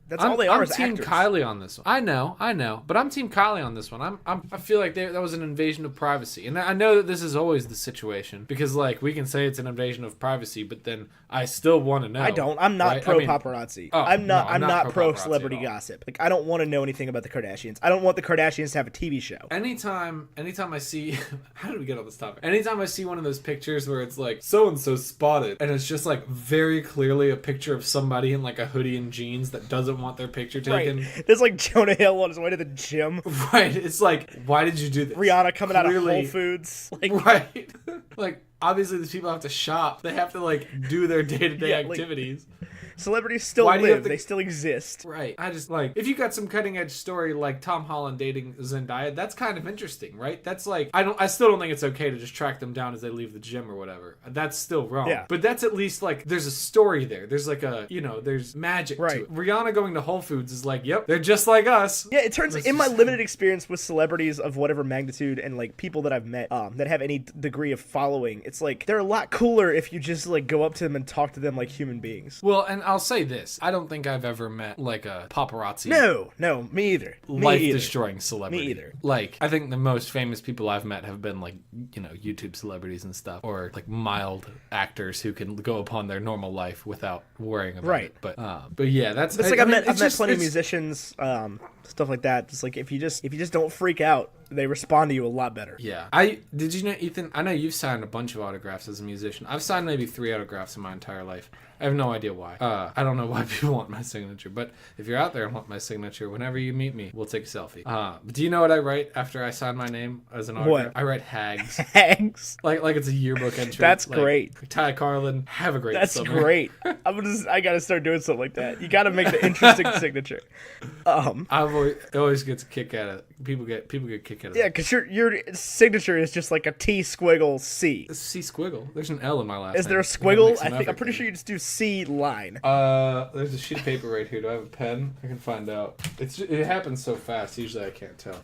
That's all they I'm are as team actors. Kylie on this one. I know, but I'm team Kylie on this one. I feel like that was an invasion of privacy, and I know that this is always the situation because like we can say it's an invasion of privacy, but then I still want to know. I don't. I'm not right? pro I mean, paparazzi. Oh, I'm not. no, I'm not pro paparazzi celebrity at all. gossip. Like I don't want to know anything about the Kardashians. I don't want the Kardashians to have a TV show. Anytime I see, how did we get on this topic? Anytime I see one of those pictures where it's like so and so spotted, and it's just like very clearly a picture of somebody in like a hoodie and jeans that that doesn't want their picture taken. Right. There's like Jonah Hill on his way to the gym. Right. It's like, why did you do this? Rihanna coming out of Whole Foods. Like, right. Like, obviously these people have to shop. They have to like do their day-to-day activities. Celebrities still live. They still exist. Right. I just like, if you got some cutting edge story like Tom Holland dating Zendaya, that's kind of interesting, right? That's like, I still don't think it's okay to just track them down as they leave the gym or whatever. That's still wrong. Yeah. But that's at least like, there's a story there. There's like a, there's magic to it. Rihanna going to Whole Foods is like, yep, they're just like us. Yeah, it turns, in my limited experience with celebrities of whatever magnitude and like people that I've met that have any degree of following, it's like, they're a lot cooler if you just like go up to them and talk to them like human beings. Well, and I'll say this. I don't think I've ever met like a paparazzi. No, me either. Life-destroying celebrity. Me either. Like, I think the most famous people I've met have been like, YouTube celebrities and stuff. Or like mild actors who can go upon their normal life without worrying about it. But yeah, that's... It's like I've met plenty of musicians, stuff like that. Just like if you just don't freak out, they respond to you a lot better. Yeah. Did you know, Ethan, I know you've signed a bunch of autographs as a musician. I've signed maybe 3 autographs in my entire life. I have no idea why. I don't know why people want my signature, but if you're out there and want my signature, whenever you meet me, we'll take a selfie. But do you know what I write after I sign my name as an autograph? What? I write Hags. Hags? Like it's a yearbook entry. That's like, great. Ty Carlin, have a great summer. That's great. I gotta start doing something like that. You gotta make the interesting signature. It always gets a kick out of it. People get a kick out of it. Yeah, because your signature is just like a T squiggle C. It's C squiggle. There's an L in my last name. Is there a squiggle? I'm pretty sure you just do C line. There's a sheet of paper right here. Do I have a pen? I can find out. It happens so fast. Usually I can't tell.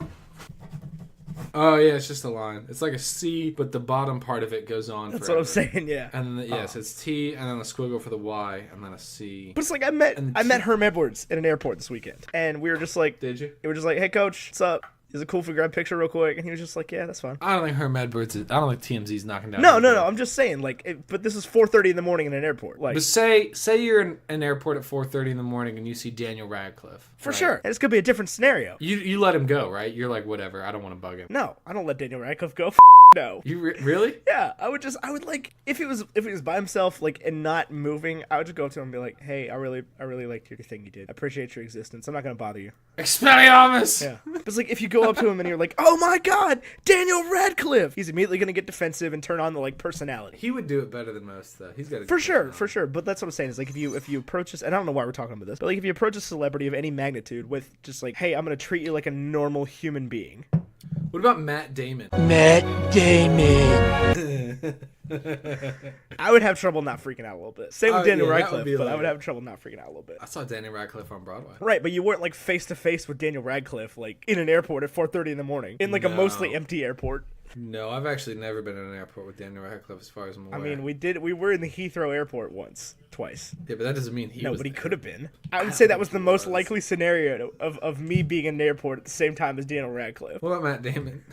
Oh yeah, it's just a line. It's like a C, but the bottom part of it goes on. That's forever. what I'm saying. Yeah. And then so it's T, and then a squiggle for the Y, and then a C. But it's like I met Herm Edwards at an airport this weekend, and we were just like, did you? We were just like, hey coach, what's up? Is it cool if we grab a picture real quick? And he was just like, yeah, that's fine. I don't think Herm Edwards I don't think TMZ's knocking down. No. I'm just saying, like, but this is 4:30 in the morning in an airport. Like, but say you're in an airport at 4:30 in the morning and you see Daniel Radcliffe. For sure. And it's gonna be a different scenario. You let him go, right? You're like, whatever. I don't want to bug him. No, I don't let Daniel Radcliffe go. No. You really? Yeah, I would like if he was by himself, like, and not moving, I would just go up to him and be like, hey, I really liked your thing you did. I appreciate your existence. I'm not gonna bother you. Expelliarmus! Yeah. But it's like if you go up to him and you're like, oh my god, Daniel Radcliffe, he's immediately gonna get defensive and turn on the like personality. He would do it better than most though. He's got for sure. But that's what I'm saying is like if you approach this, and I don't know why we're talking about this, but like if you approach a celebrity of any magnitude with just like, hey, I'm gonna treat you like a normal human being. What about Matt Damon? Matt Damon. I would have trouble not freaking out a little bit. Same with Daniel Radcliffe, but I would have trouble not freaking out a little bit. I saw Daniel Radcliffe on Broadway. Right, but you weren't like face to face with Daniel Radcliffe like in an airport at 4:30 in the morning in like a mostly empty airport. No, I've actually never been in an airport with Daniel Radcliffe as far as I'm aware. I mean, we were in the Heathrow airport twice. Yeah, but that doesn't mean he was but he there. could have been. I would say that was the most likely scenario of me being in an airport at the same time as Daniel Radcliffe. What about Matt Damon?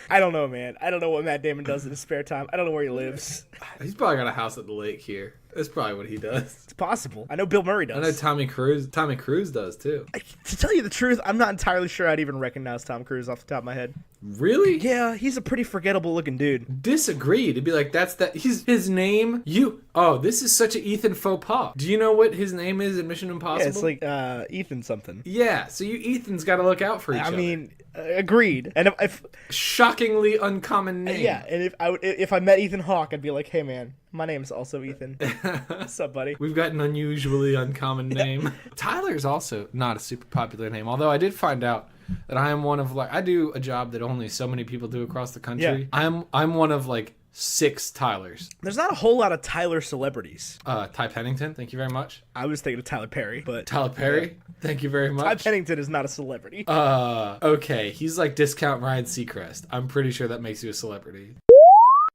I don't know, man. I don't know what Matt Damon does in his spare time. I don't know where he lives. He's probably got a house at the lake here. That's probably what he does. It's possible. I know Bill Murray does. I know Tommy Cruise does too. To tell you the truth, I'm not entirely sure I'd even recognize Tom Cruise off the top of my head. Really? Yeah, he's a pretty forgettable looking dude. Disagreed. It'd be like, his name. This is such an Ethan faux pas. Do you know what his name is in Mission Impossible? Yeah, it's like Ethan something. Yeah, so Ethan's got to look out for each other. I mean, agreed. And if shockingly uncommon name. Yeah, and if I met Ethan Hawke, I'd be like, hey man, my name's also Ethan. What's up, buddy? We've got an unusually uncommon name. Tyler's also not a super popular name, although I did find out that I am one of I do a job that only so many people do across the country. Yeah. I'm one of 6 Tylers. There's not a whole lot of Tyler celebrities. Ty Pennington, thank you very much. I was thinking of Tyler Perry, but Tyler Perry, thank you very much. Ty Pennington is not a celebrity. Okay, he's like discount Ryan Seacrest. I'm pretty sure that makes you a celebrity.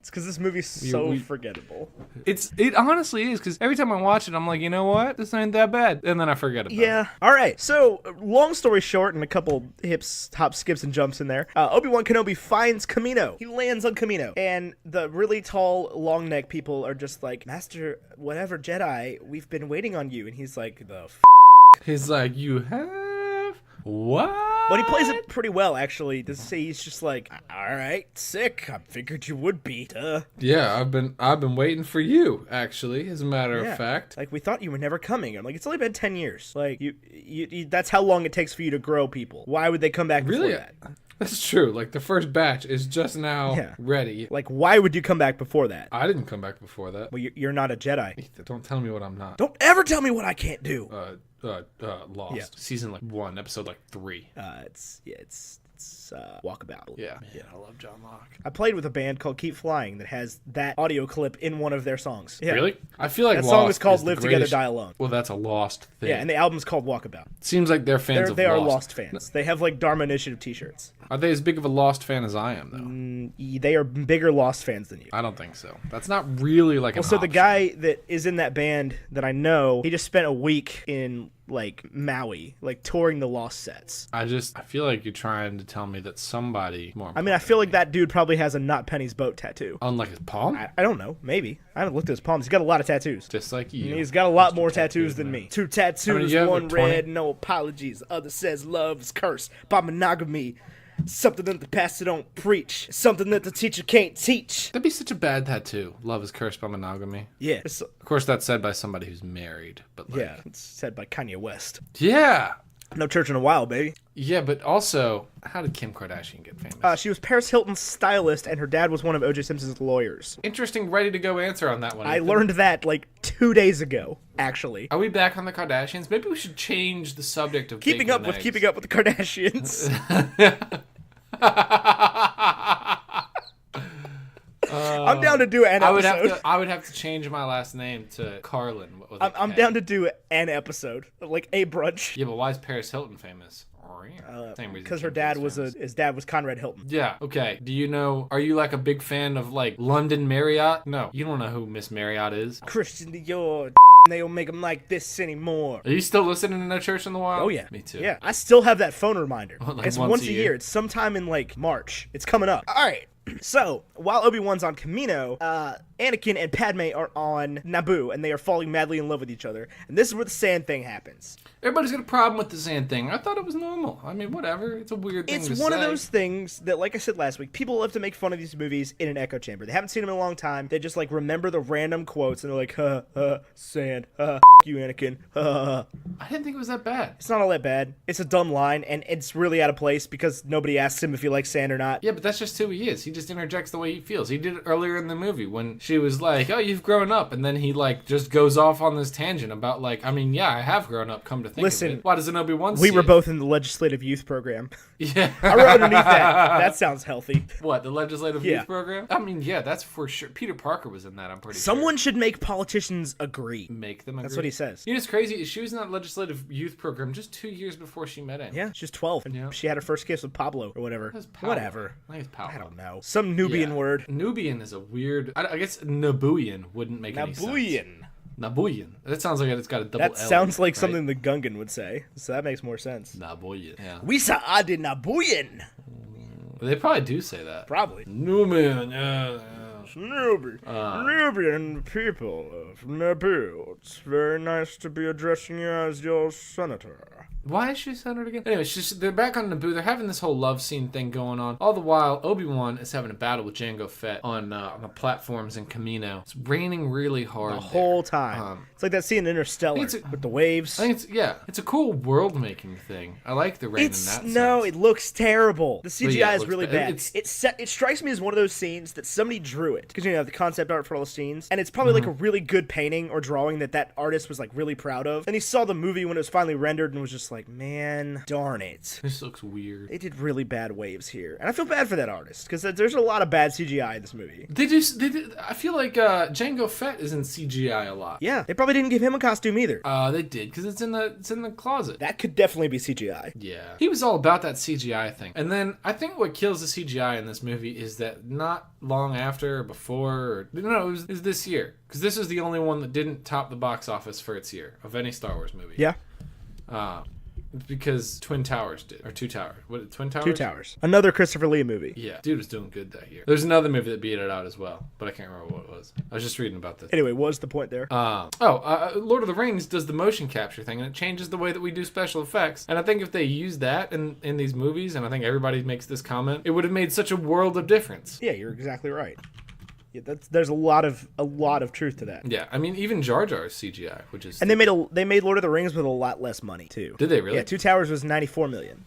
It's because this movie's so forgettable. It honestly is, because every time I watch it, I'm like, you know what? This ain't that bad. And then I forget about it. Yeah. All right. So, long story short, and a couple hops, skips, and jumps in there, Obi-Wan Kenobi finds Kamino. He lands on Kamino. And the really tall, long neck people are just like, Master, whatever, Jedi, we've been waiting on you. And he's like, He's like, you have? What? But he plays it pretty well, actually. To say he's just like, all right, sick. I figured you would be. Duh. Yeah, I've been waiting for you, actually, as a matter of fact. Like, we thought you were never coming. I'm like, it's only been 10 years. Like, you that's how long it takes for you to grow people. Why would they come back before that? That's true. Like, the first batch is just now ready. Like, why would you come back before that? I didn't come back before that. Well, you're not a Jedi. Don't tell me what I'm not. Don't ever tell me what I can't do. Lost. Yeah. Season 1, episode 3. It's Walkabout. Yeah. Yeah, I love John Locke. I played with a band called Keep Flying that has that audio clip in one of their songs. Yeah. Really? I feel like that Lost song is called the Live Together, greatest- Die Alone. Well, that's a Lost thing. Yeah, and the album's called Walkabout. Seems like they're fans of They are Lost. Lost fans. They have like Dharma Initiative t-shirts. Are they as big of a Lost fan as I am, though? They are bigger Lost fans than you. I don't think so. That's not really like an So the option. guy that is in that band that I know, he just spent a week in like Maui, like touring the Lost sets. I feel like you're trying to tell me that somebody more. I mean, I feel like that dude probably has a Not Penny's Boat tattoo. On like his palm? I don't know. Maybe. I haven't looked at his palms. He's got a lot of tattoos. Just like you. He's got a lot more tattoos than me. 2 I mean, tattoos, you have, one like, 20? red, no apologies. Other says love is cursed by monogamy. Something that the pastor don't preach. Something that the teacher can't teach. That'd be such a bad tattoo. Love is cursed by monogamy. Yeah. Of course, that's said by somebody who's married. But like, Yeah. It's said by Kanye West. Yeah. No church in a while, baby. Yeah, but also, how did Kim Kardashian get famous? She was Paris Hilton's stylist, and her dad was one of O.J. Simpson's lawyers. Interesting, ready-to-go answer on that one. I Ethan. learned that like 2 days ago, actually. Are we back on the Kardashians? Maybe we should change the subject of Keeping up with the Kardashians. I'm down to do an episode. I would have to change my last name to Carlin. With a I'm K. down to do an episode, like a brunch. Yeah, but why is Paris Hilton famous? Same reason. Because Kim his dad was Conrad Hilton. Yeah. Okay. Are you like a big fan of like London Marriott? No, you don't know who Miss Marriott is. Christian Dior. They don't make them like this anymore. Are you still listening to No Church in the Wild? Oh yeah, Me too. Yeah, I still have that phone reminder. Like it's once once a a year? year. It's sometime in like March. It's coming up. All right. So, while Obi-Wan's on Kamino, Anakin and Padme are on Naboo, and they are falling madly in love with each other. And this is where the sand thing happens. Everybody's got a problem with the sand thing. I thought it was normal. I mean, whatever. It's a weird thing to say. It's one of those things that, like I said last week, people love to make fun of these movies in an echo chamber. They haven't seen them in a long time. They just, like, remember the random quotes, and they're like, sand, you, Anakin, I didn't think it was that bad. It's not all that bad. It's a dumb line, and it's really out of place because nobody asks him if he likes sand or not. Yeah, but that's just who he is. He just interjects the way he feels. He did it earlier in the movie when she was like, oh, you've grown up. And then he, like, just goes off on this tangent about, like, I mean, yeah, I have grown up, come to think of it. Why doesn't Obi-Wan We see were it? both in the legislative youth program. Yeah. I wrote underneath that. That sounds healthy. What, the legislative youth program? I mean, yeah, that's for sure. Peter Parker was in that, I'm pretty sure. Someone should make politicians agree. Make them agree. That's what he says. You know what's crazy? She was in that legislative youth program just 2 years before she met him. Yeah, she's 12. And she had her first kiss with Pablo or whatever. Whatever. I think it's Pablo. I don't know. Some Nubian word. Nubian is a weird... I guess Nabuyan wouldn't make any sense. Nabuyan. That sounds like it's got a double L. That sounds like right? something the Gungan would say. So that makes more sense. Nabuyan. Yeah. We saw Adi Nabuyan. They probably do say that. Probably. Nubian. Yeah. Nubian people of Naboo. It's very nice to be addressing you as your senator. Why is she senator again? Anyway, they're back on Naboo. They're having this whole love scene thing going on. All the while, Obi-Wan is having a battle with Jango Fett on the platforms in Kamino. It's raining really hard the whole time. It's like that scene in Interstellar with the waves. I think it's a cool world-making thing. I like the rain in that sense. No, it looks terrible. The CGI is really bad. It strikes me as one of those scenes that somebody drew it. Because, you know, the concept art for all the scenes. And it's probably like a really good painting or drawing that artist was like really proud of. And he saw the movie when it was finally rendered and was just like, man, darn it. This looks weird. They did really bad waves here. And I feel bad for that artist. Because there's a lot of bad CGI in this movie. They did. I feel like Jango Fett is in CGI a lot. Yeah, they probably didn't give him a costume either. They did, because it's in the closet. That could definitely be CGI. Yeah. He was all about that CGI thing. And then I think what kills the CGI in this movie is that not long after or before, it was this year. Because this is the only one that didn't top the box office for its year of any Star Wars movie. Yeah. Because Twin Towers did. Or Two Towers. What, Twin Towers? Two Towers. Another Christopher Lee movie. Yeah. Dude was doing good that year. There's another movie that beat it out as well, but I can't remember what it was. I was just reading about this. Anyway, what was the point there? Lord of the Rings does the motion capture thing, and it changes the way that we do special effects. And I think if they use that in these movies, and I think everybody makes this comment, it would have made such a world of difference. Yeah, you're exactly right. Yeah, there's a lot of truth to that. Yeah, I mean, even Jar Jar's CGI, which is... And they made Lord of the Rings with a lot less money, too. Did they really? Yeah, Two Towers was $94 million.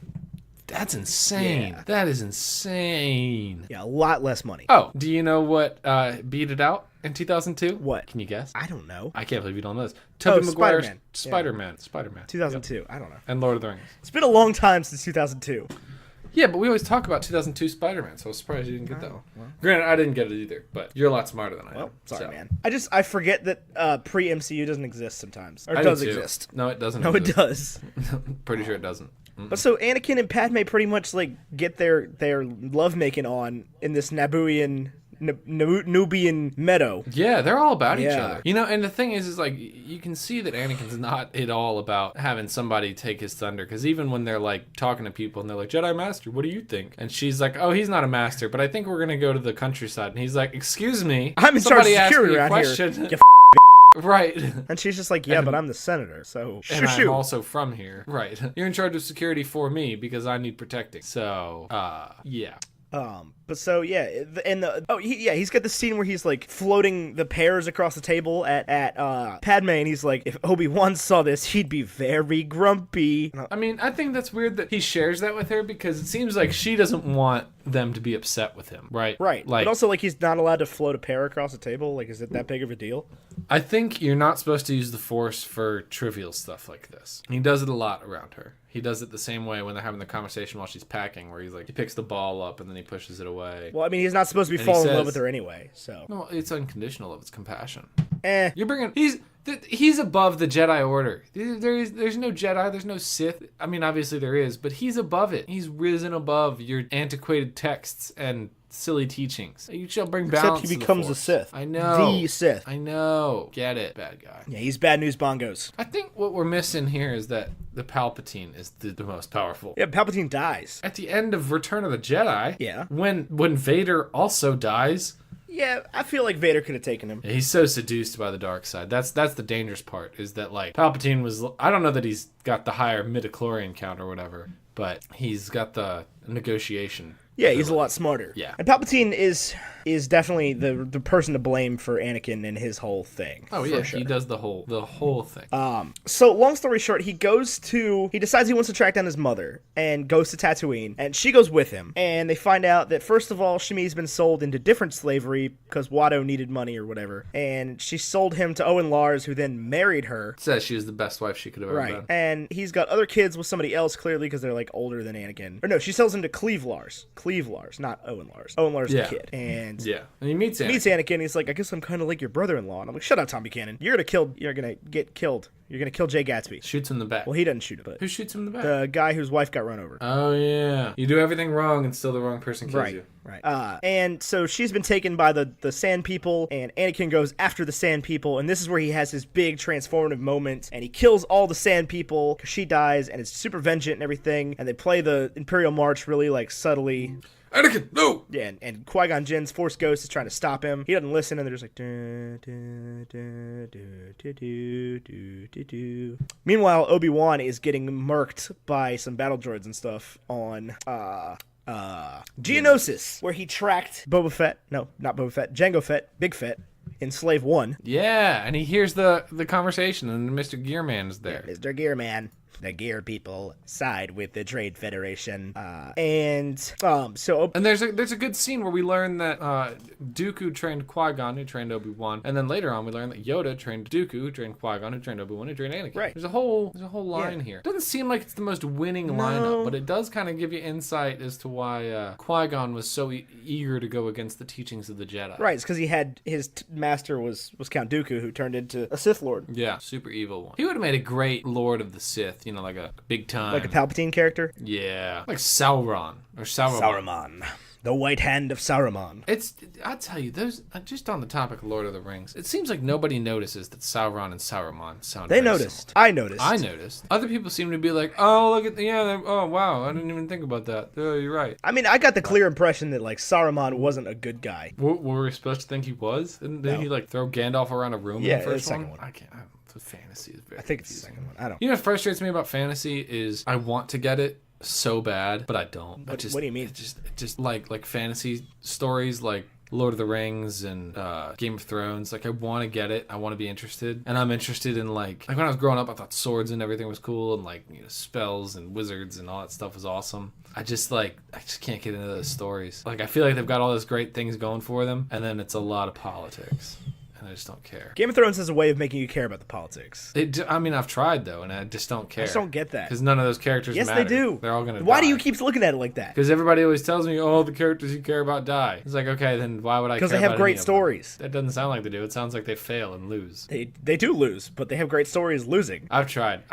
That's insane. Yeah. That is insane. Yeah, a lot less money. Oh, do you know what beat it out in 2002? What? Can you guess? I don't know. I can't believe you don't know this. Tobey Maguire's Spider-Man. Spider-Man. 2002. Yep. I don't know. And Lord of the Rings. It's been a long time since 2002. Yeah, but we always talk about 2002 Spider-Man, so I was surprised you didn't get that one. Well. Granted, I didn't get it either, but you're a lot smarter than I am. Well, sorry, man. I forget that pre-MCU doesn't exist sometimes. Or I does do too. exist. No, it doesn't No, exist. it does. Pretty sure it doesn't. But so Anakin and Padme pretty much like get their lovemaking on in this Nubian meadow. Yeah, they're all about each Yeah. other. You know, and the thing is like, you can see that Anakin's not at all about having somebody take his thunder. Because even when they're like talking to people and they're like, Jedi Master, what do you think? And she's like, oh, he's not a master, but I think we're going to go to the countryside. And he's like, excuse me. I'm in charge of security asked me a around question. here. You Right. And she's just like, yeah, but I'm the senator, so And shoot. I'm also from here. Right. You're in charge of security for me because I need protecting. So, yeah. But so yeah, he's got the scene where he's like floating the pears across the table at Padme, and he's like, if Obi-Wan saw this, he'd be very grumpy. I mean, I think that's weird that he shares that with her because it seems like she doesn't want them to be upset with him, right? Right. Like, but also like he's not allowed to float a pear across the table. Like, is it that big of a deal? I think you're not supposed to use the Force for trivial stuff like this. He does it a lot around her. He does it the same way when they're having the conversation while she's packing, where he's like, he picks the ball up and then he pushes it away. Well, I mean, he's not supposed to be And he falling in love says- with her anyway, so. No, it's unconditional of its compassion. You're bringing he's above the Jedi Order. There's no Jedi, there's no Sith. I mean, obviously there is, but he's above it. He's risen above your antiquated texts and silly teachings. You shall bring balance. Except he to the becomes a Force. Sith. I know. The Sith. I know. Get it, bad guy. Yeah, he's bad news bongos. I think what we're missing here is that the Palpatine is the most powerful. Yeah, Palpatine dies. At the end of Return of the Jedi, Yeah. when Vader also dies, Yeah, I feel like Vader could have taken him. he's so seduced by the dark side. That's the dangerous part, is that like Palpatine was, I don't know that he's got the higher midichlorian count or whatever, but he's got the negotiation. Yeah, he's a lot smarter. Yeah. And Palpatine is definitely the person to blame for Anakin and his whole thing. Oh for yeah, sure. he does the whole thing. So long story short, he decides he wants to track down his mother and goes to Tatooine, and she goes with him. And they find out that first of all, Shmi's been sold into different slavery because Watto needed money or whatever, and she sold him to Owen Lars, who then married her. Says she was the best wife she could have ever Right. been. And he's got other kids with somebody else, clearly, because they're like older than Anakin. Or no, she sells him to Cleve Lars, not Owen Lars. Owen Lars is Yeah. the kid. And Yeah, and he meets Anakin. meets Anakin. He's like, I guess I'm kind of like your brother-in-law. And I'm like, shut up, Tom Buchanan. You're gonna get killed. You're gonna kill Jay Gatsby. Shoots him in the back. Well, he doesn't shoot him, but Who shoots him in the back? the guy whose wife got run over. Oh yeah, you do everything wrong and still the wrong person kills you. Right. And so she's been taken by the Sand People, and Anakin goes after the Sand People, and this is where he has his big transformative moment, and he kills all the Sand People because she dies, and it's super vengeant and everything, and they play the Imperial March really like subtly. Anakin, no! Yeah, and Qui-Gon Jinn's Force Ghost is trying to stop him. He doesn't listen, and they're just like... "Dun, dun, dun, dun, dun, dun, dun, dun, dun." Meanwhile, Obi-Wan is getting murked by some battle droids and stuff on... Geonosis, where he tracked Boba Fett. No, not Boba Fett. Jango Fett. Big Fett. In Slave 1. Yeah, and he hears the conversation, and Mr. Gearman is there. Mr. Gearman. The Gear people side with the Trade Federation. And there's a good scene where we learn that Dooku trained Qui-Gon, who trained Obi-Wan, and then later on we learn that Yoda trained Dooku, who trained Qui-Gon, who trained Obi-Wan, who trained Anakin. Right. There's a whole line here. Doesn't seem like it's the most winning lineup, but it does kind of give you insight as to why Qui-Gon was so eager to go against the teachings of the Jedi. Right, it's because he had his master was Count Dooku, who turned into a Sith Lord. Yeah, super evil one. He would have made a great Lord of the Sith, you know, like a big time. Like a Palpatine character. Yeah. Like Sauron. Or Sauron. Saruman. The White Hand of Saruman. I'll tell you, those just on the topic of Lord of the Rings, it seems like nobody notices that Sauron and Saruman sound They very noticed. similar. I noticed. Other people seem to be like, oh, look at oh wow, I didn't even think about that. Oh, you're right. I mean, I got the clear impression that like Saruman wasn't a good guy. Were we supposed to think he was? Didn't he like throw Gandalf around a room in the first second one? I can't. The fantasy is very. I think it's the second one. I don't. You know what frustrates me about fantasy is I want to get it so bad, but I don't. What do you mean? It just like fantasy stories like Lord of the Rings and Game of Thrones. Like I want to get it. I want to be interested, and I'm interested in like when I was growing up, I thought swords and everything was cool, and like spells and wizards and all that stuff was awesome. I just can't get into those stories. Like I feel like they've got all those great things going for them, and then it's a lot of politics. And I just don't care. Game of Thrones has a way of making you care about the politics. I mean, I've tried, though, and I just don't care. I just don't get that. Because none of those characters matter. Yes, they do. They're all going to die. Why do you keep looking at it like that? Because everybody always tells me, oh, the characters you care about die. It's like, okay, then why would I care about Because they have great stories. That doesn't sound like they do. It sounds like they fail and lose. They do lose, but they have great stories losing. I've tried.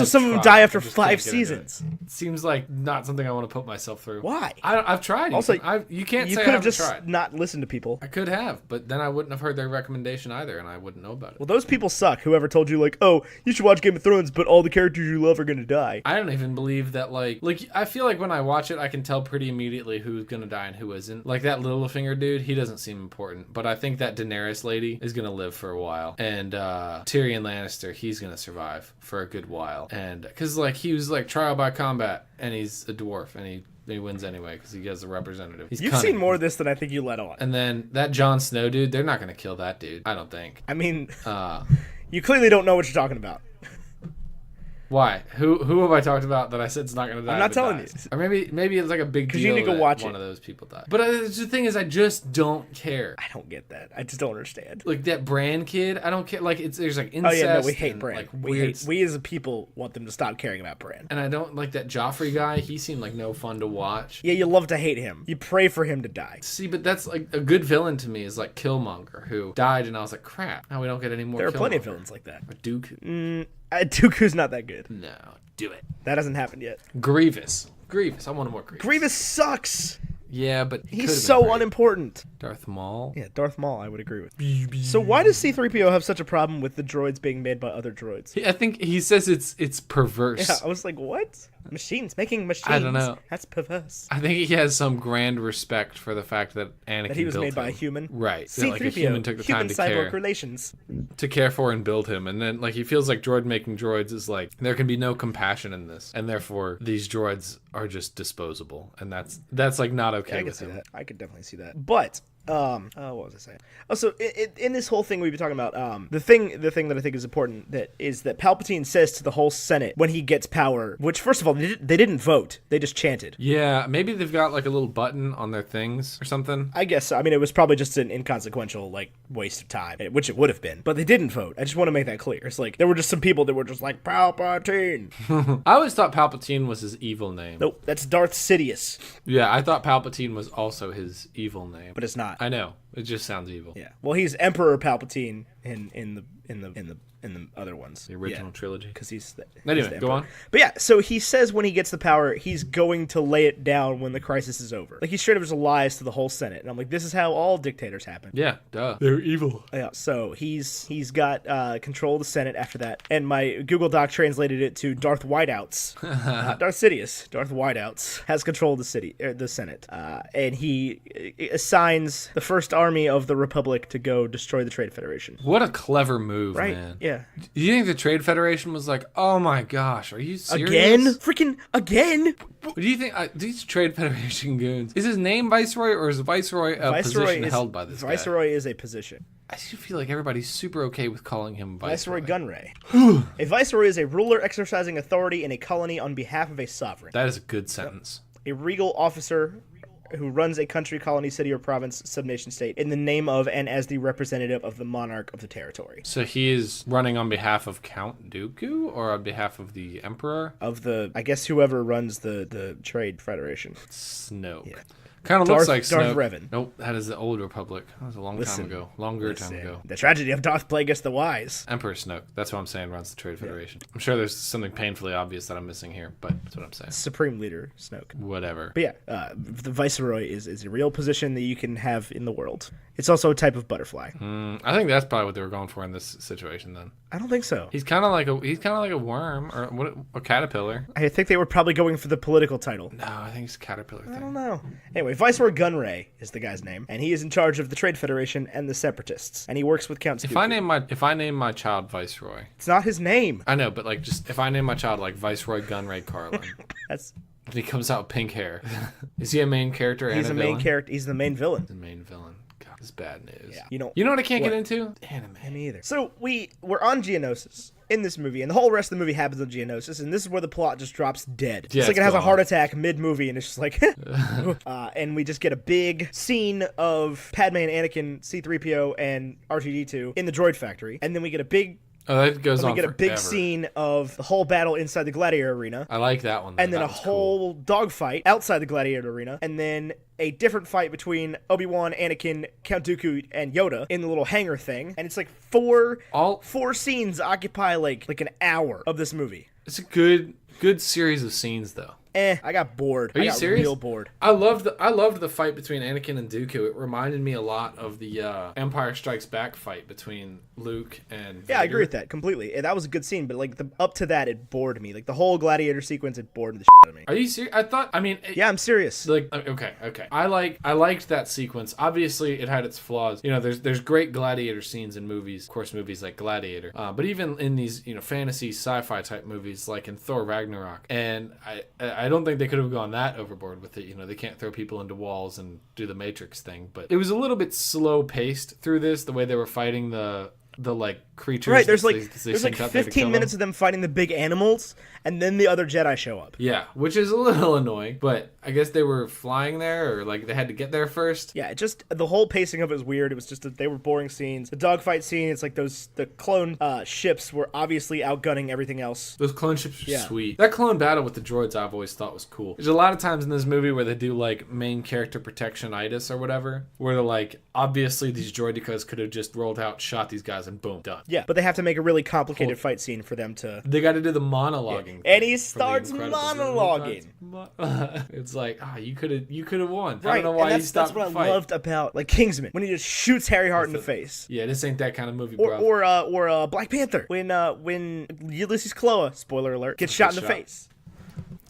Some of them die after 5 seasons. It seems like not something I want to put myself through. Why? I've tried. Also, you can't say I could have haven't just tried. not listened to people. I could have, but then I wouldn't have heard their recommendation either, and I wouldn't know about it. Well, those people suck. Whoever told you, like, oh, you should watch Game of Thrones, but all the characters you love are going to die. I don't even believe that, like, I feel like when I watch it, I can tell pretty immediately who's going to die and who isn't. Like, that Littlefinger dude, he doesn't seem important, but I think that Daenerys lady is going to live for a while. And Tyrion Lannister, he's going to survive for a good while. And, because, like, he was, like, trial by combat, and he's a dwarf, and he wins anyway because he gets a representative. You've seen more of this than I think you let on. And then that Jon Snow dude, they're not going to kill that dude. I don't think. I mean, you clearly don't know what you're talking about. Why? Who have I talked about that I said it's not going to die? I'm not telling you. Or maybe it's like a big deal. You need to go watch one of those people died. But the thing is, I just don't care. I don't get that. I just don't understand. Like that Bran kid, I don't care. Like there's like incest. Oh yeah, no, we hate Bran. Like, we as a people want them to stop caring about Bran. And I don't like that Joffrey guy. He seemed like no fun to watch. Yeah, you love to hate him. You pray for him to die. See, but that's like a good villain to me is like Killmonger, who died, and I was like, crap. Now we don't get any more. There are Killmonger. plenty of villains like that. Or Dooku. Dooku's not that good. No, do it. That hasn't happened yet. Grievous. I want more Grievous. Grievous sucks. Yeah, but he's so unimportant. Darth Maul. Yeah, Darth Maul, I would agree with. So why does C-3PO have such a problem with the droids being made by other droids? I think he says it's perverse. Yeah, I was like, what? Machines making machines. I don't know. That's perverse. I think he has some grand respect for the fact that Anakin that he was built made by a him. human. Right. C-3PO, like a human took the time to cyborg relations. To care for and build him, and then like he feels like droid making droids is like there can be no compassion in this, and therefore these droids are just disposable, and that's like not okay. Yeah, I with can see him. that. I could definitely see that. But what was I saying? Also, in this whole thing we've been talking about, the thing that I think is important is that Palpatine says to the whole Senate when he gets power, which first of all they didn't vote, they just chanted. Yeah, maybe they've got like a little button on their things or something. I guess so. I mean, it was probably just an inconsequential like waste of time, which it would have been, but they didn't vote. I just want to make that clear. It's like there were just some people that were just like Palpatine. I always thought Palpatine was his evil name. Nope, that's Darth Sidious. Yeah, I thought Palpatine was also his evil name, but it's not. I know. It just sounds evil. Yeah. Well, he's Emperor Palpatine in the other ones. The original trilogy. Because he's anyway, go on. But yeah, so he says when he gets the power, he's going to lay it down when the crisis is over. Like he straight up just lies to the whole Senate, and I'm like, this is how all dictators happen. Yeah, duh. They're evil. Yeah. So he's got control of the Senate after that, and my Google Doc translated it to Darth Whiteouts, not Darth Sidious. Darth Whiteouts has control of the Senate, and he assigns the First Army of the Republic to go destroy the Trade Federation. What a clever move, right? Man. Yeah. Do you think the Trade Federation was like, oh my gosh, are you serious? Again? Freaking again? Do you think these Trade Federation goons, is his name Viceroy, or is Viceroy a position held by this guy? Viceroy is a position. I just feel like everybody's super okay with calling him Viceroy. Gunray. A Viceroy is a ruler exercising authority in a colony on behalf of a sovereign. That is a good sentence. A regal officer who runs a country, colony, city, or province, subnation, state in the name of and as the representative of the monarch of the territory. So he is running on behalf of Count Dooku or on behalf of the Emperor? Of the, I guess, whoever runs the Trade Federation. Snoke. Yeah. Kind of looks like Darth Snoke. Revan. Nope, that is the Old Republic. That was a long time ago. Longer time ago. The tragedy of Darth Plagueis the Wise. Emperor Snoke. That's what I'm saying runs the Trade Federation. I'm sure there's something painfully obvious that I'm missing here, but that's what I'm saying. Supreme Leader Snoke. Whatever. But yeah, the Viceroy is a real position that you can have in the world. It's also a type of butterfly. I think that's probably what they were going for in this situation. Then I don't think so. he's kind of like a worm or a caterpillar. I think they were probably going for the political title. No, I think it's a caterpillar I thing. don't know. Anyway, Viceroy Gunray is the guy's name, and he is in charge of the Trade Federation and the Separatists, and he works with Count Dooku. If I name my child Viceroy, It's not his name. I know, but like just if I name my child like Viceroy Gunray Carlin, That's and he comes out with pink hair, is he a main character and he's a the villain? main character. He's the main villain. The main villain. God, this is bad news. Yeah. You know what I can't What? get into? Anime. Me either. So we're on Geonosis in this movie, and the whole rest of the movie happens on Geonosis, and this is where the plot just drops dead. Yeah, it's like it's it has a gone. heart attack mid-movie, and it's just like, and we just get a big scene of Padme and Anakin, C-3PO, and R2-D2 in the droid factory, and then we get a big That goes on we get a big forever. scene of the whole battle inside the Gladiator Arena. I like that one. And then That a was whole dogfight outside the Gladiator Arena, and then a different fight between Obi-Wan, Anakin, Count Dooku, and Yoda in the little hangar thing. And it's like four scenes occupy like an hour of this movie. It's a good series of scenes though. I got bored. Are you I got serious? real bored. I loved the fight between Anakin and Dooku. It reminded me a lot of the Empire Strikes Back fight between Luke and Vader. Yeah, I agree with that completely. And that was a good scene, but like up to that, it bored me. Like the whole Gladiator sequence, it bored the shit out of me. Are you serious? Yeah, I'm serious. Like okay. I liked that sequence. Obviously, it had its flaws. You know, there's great gladiator scenes in movies. Of course, movies like Gladiator. But even in these fantasy sci-fi type movies like in Thor Ragnarok, and I don't think they could have gone that overboard with it. They can't throw people into walls and do the Matrix thing. But it was a little bit slow paced through this. The way they were fighting the like creatures. Right, there's that like they there's like sent out there to 15 kill minutes them. of them fighting the big animals, and then the other Jedi show up. Yeah, which is a little annoying, but I guess they were flying there, or like they had to get there first. Yeah, just the whole pacing of it was weird. It was just they were boring scenes. The dogfight scene, it's like the clone ships were obviously outgunning everything else. Those clone ships are Yeah. sweet. That clone battle with the droids I've always thought was cool. There's a lot of times in this movie where they do like main character protectionitis or whatever, where they're like, obviously these droidicas could have just rolled out, shot these guys, and boom, done. Yeah, but they have to make a really complicated fight scene for them to. They got to do the monologuing. And he thing for the starts Incredibles. monologuing. It's like, you could have won. I Right, don't know why and you that's stopped what the I fight. loved about like Kingsman when he just shoots Harry Hart in the face. Yeah, this ain't that kind of movie, Or bro. Black Panther when Ulysses Kloa, spoiler alert, gets shot in the shot. face.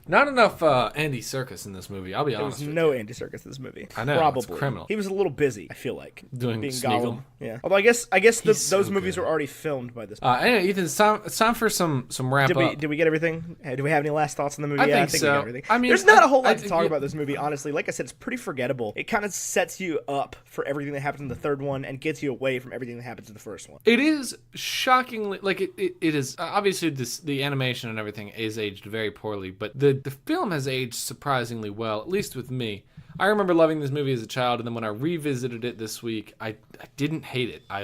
Not enough Andy Serkis in this movie. I'll be There honest. was with no you. Andy Serkis in this movie. I know, Probably. it's criminal. He was a little busy, I feel like. Doing being Smeagol. Gollum. Yeah. Although I guess He's so those movies good. were already filmed by this point. Anyway, Ethan, it's time for some wrap up. Did we get everything? Do we have any last thoughts on the movie? I Yeah, think we so. got everything. I mean, there's not a whole I lot to think talk you- about this movie, honestly. Like I said, it's pretty forgettable. It kind of sets you up for everything that happens in the third one and gets you away from everything that happens in the first one. It is shockingly like it is obviously the animation and everything is aged very poorly, but the film has aged surprisingly well, at least with me. I remember loving this movie as a child, and then when I revisited it this week, I didn't hate it. I